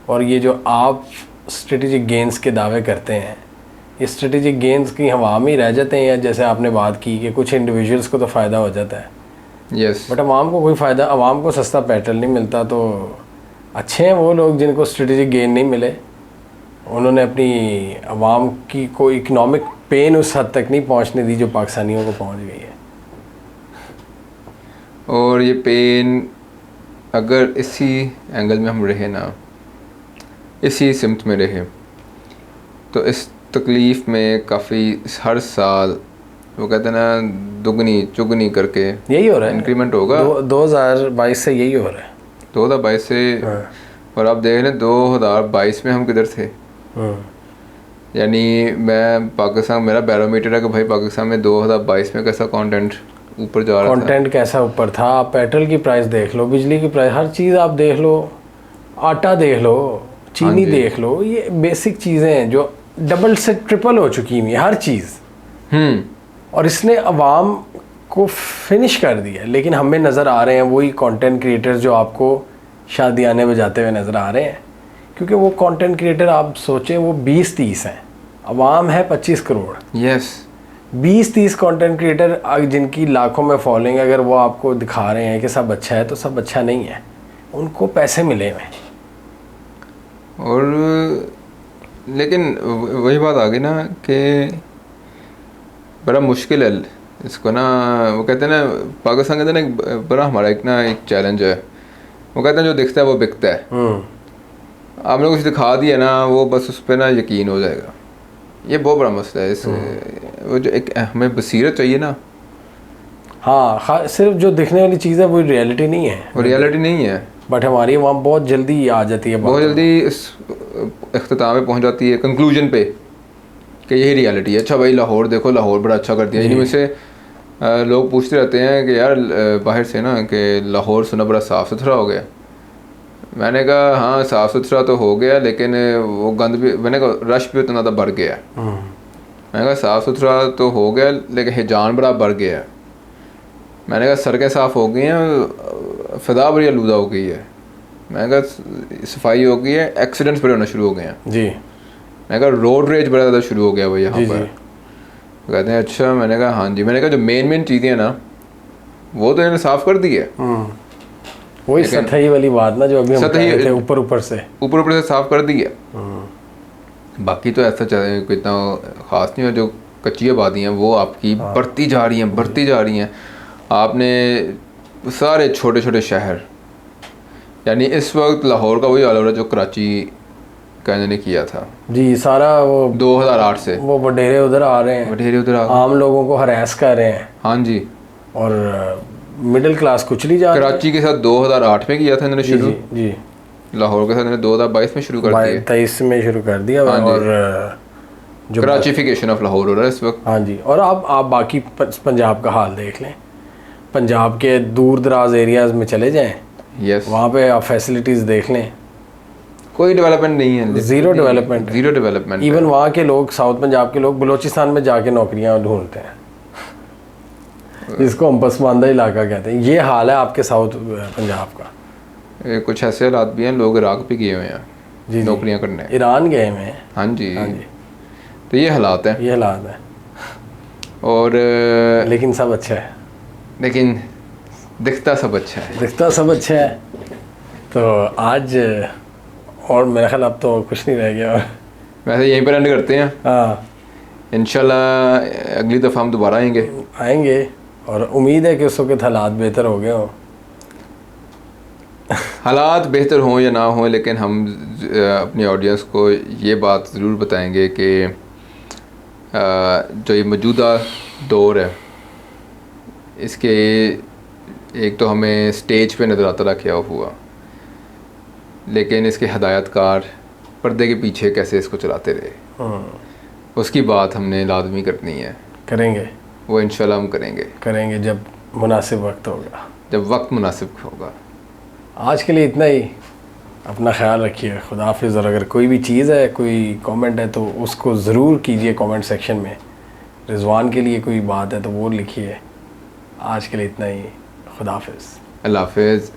और ये जो आप स्ट्रेटेजिक गेंस के दावे करते हैं, ये स्ट्रेटेजिक गेंस की हवा में ही रह जाते हैं, या जैसे आपने बात की कि कुछ इंडिविजुअल्स को तो फ़ायदा हो जाता है, यस, बट आवाम को कोई फ़ायदा, आवाम को सस्ता पेट्रोल नहीं मिलता। तो अच्छे हैं वो लोग जिनको स्ट्रेटेजिक गेन नहीं मिले, उन्होंने अपनी आवाम की कोई इकनॉमिक पेन उस हद तक नहीं पहुंचने दी जो पाकिस्तानियों को पहुंच गई है। और ये पेन अगर इसी एंगल में हम रहे ना, इसी सिमत में रहे, तो इस तकलीफ़ में काफ़ी हर साल वो कहते हैं ना दुगनी चुगनी करके यही हो रहा है, इंक्रीमेंट होगा। 2022 से यही हो रहा है। 2022 से और आप देख लें 2022 में हम किधर थे। यानी मैं पाकिस्तान, मेरा बैरोमीटर है कि भाई पाकिस्तान में 2022 में कैसा कंटेंट ऊपर जा रहा था। कंटेंट कैसा ऊपर था। आप पेट्रोल की प्राइस देख लो, बिजली की प्राइस, हर चीज़ आप देख लो, आटा देख लो, चीनी देख लो, ये बेसिक चीज़ें हैं जो डबल से ट्रिपल हो चुकी हैं हर चीज़। और इसने अवाम को फिनिश कर दिया। लेकिन हमें नज़र आ रहे हैं वही कंटेंट क्रिएटर्स जो आपको शादियाने बजाते हुए नज़र आ रहे हैं, क्योंकि वो कंटेंट क्रिएटर आप सोचें वो 20-30 हैं, अवाम है 25 करोड़। यस, 20-30 कंटेंट क्रिएटर जिनकी लाखों में फॉलोइंग, अगर वो आपको दिखा रहे हैं कि सब अच्छा है, तो सब अच्छा नहीं है, उनको पैसे मिले हुए। और लेकिन वही बात आ गई ना कि बड़ा मुश्किल है इसको ना। वो कहते हैं ना पाकिस्तान के अंदर एक बड़ा हमारा एक चैलेंज है। वो कहते हैं जो दिखता है वो बिकता है। आप लोग कुछ दिखा दिया ना, वो बस उस पर ना यकीन हो जाएगा। ये बहुत बड़ा मसला है। इस वो जो एक हमें बसीरत चाहिए ना। हाँ, सिर्फ जो दिखने वाली चीज़ है वो रियलिटी नहीं है, वो रियलिटी नहीं है। बट हमारी वहाँ बहुत जल्दी आ जाती है, बहुत जल्दी इस इख्तिताम पे पहुँच जाती है, कंक्लूजन पे कि यही रियलिटी है। अच्छा भाई लाहौर देखो, लाहौर बड़ा अच्छा कर दिया। इन्हीं में से लोग पूछते रहते हैं कि यार बाहर से ना कि लाहौर सुना बड़ा साफ़ सुथरा हो गया। मैंने कहा हाँ साफ़ सुथरा तो हो गया, लेकिन वो गंद भी, मैंने कहा रश भी उतना ज़्यादा बढ़ गया। मैंने कहा साफ़ सुथरा तो हो गया लेकिन हिजान बड़ा बढ़ गया। मैंने कहा सड़कें साफ़ हो गई हैं, फ़िज़ा बड़ी आलूदा हो गई है। मैंने कहा सफाई हो गई है, एक्सीडेंट्स बड़े होना शुरू हो गए हैं जी। मैंने कहा रोड रेज बड़ा ज़्यादा शुरू हो गया भाई यहाँ पर। कहते हैं अच्छा। मैंने कहा हाँ जी। मैंने कहा जो मेन चीज़ें हैं ना वो तो इन्होंने साफ़ कर दी है। वही सतही वाली बात ना जो अभी हम कह रहे थे, ऊपर से साफ़ कर दी है। बाकी तो ऐसा कोई इतना ख़ास नहीं है। जो कच्ची आबादियाँ हैं वो आपकी बढ़ती जा रही हैं। आपने सारे छोटे छोटे शहर, यानी इस वक्त लाहौर का वही हाल हो रहा है जो कराची का इन्होंने किया था जी, सारा वो 2008 से। वो वडेरे उधर आ रहे हैं, वडेरे उधर आम लोगों को हरास कर रहे हैं, हाँ जी, और मिडिल क्लास कुछ नहीं जा रही। कराची के साथ 2008 में किया था इन्होंने शुरू, जी, लाहौर के साथ इन्होंने 2022 में शुरू कर दिया। 23 में शुरू कर दिया। हाँ जी। और जो कराचीफिकेशन ऑफ लाहौर हो रहा है इस वक्त। हाँ जी, और आप बाकी पंजाब का हाल देख लें, पंजाब के दूर दराज एरियाज़ में चले जाएं, यस, वहाँ पे आप फैसिलिटीज़ देख लें, कोई डेवलपमेंट नहीं है, zero development. Zero development. Even वहाँ के लोग, साउथ पंजाब के लोग बलूचिस्तान में जाके नौकरियाँ ढूंढते हैं, जिसको हम पसमानदा इलाका कहते हैं। ये हाल है आपके साउथ पंजाब का। कुछ ऐसे हालात भी हैं, लोग इराक भी गए हुए हैं जी, नौकरियां करने, ईरान गए हुए हैं। हाँ जी, हाँ जी, तो ये हालात हैं। ये हालात है, और लेकिन सब अच्छा है, लेकिन दिखता सब अच्छा है। दिखता सब अच्छा है। तो आज और मेरा ख्याल अब तो कुछ नहीं रह गया। और वैसे यहीं पर एंड करते हैं, हाँ, इंशाल्लाह अगली दफ़ा हम दोबारा आएंगे, और उम्मीद है कि उस वक्त हालात बेहतर हो गए हों। हालात बेहतर हों या ना हों, लेकिन हम अपनी ऑडियंस को ये बात ज़रूर बताएंगे कि जो ये मौजूदा दौर है, इसके एक तो हमें स्टेज पे नज़र आता रहा क्या हुआ, लेकिन इसके हदायतकार पर्दे के पीछे कैसे इसको चलाते रहे, उसकी बात हमने लाजमी करनी है। करेंगे, वो इंशाल्लाह हम करेंगे जब मुनासिब वक्त होगा, जब वक्त मुनासिब होगा। आज के लिए इतना ही। अपना ख्याल रखिए, खुदा हाफिज़। और अगर कोई भी चीज़ है, कोई कमेंट है, तो उसको ज़रूर कीजिए कमेंट सेक्शन में। रिजवान के लिए कोई बात है तो वो लिखिए। आज के लिए इतना ही। खुदा हाफिज़। अल्लाह हाफिज़।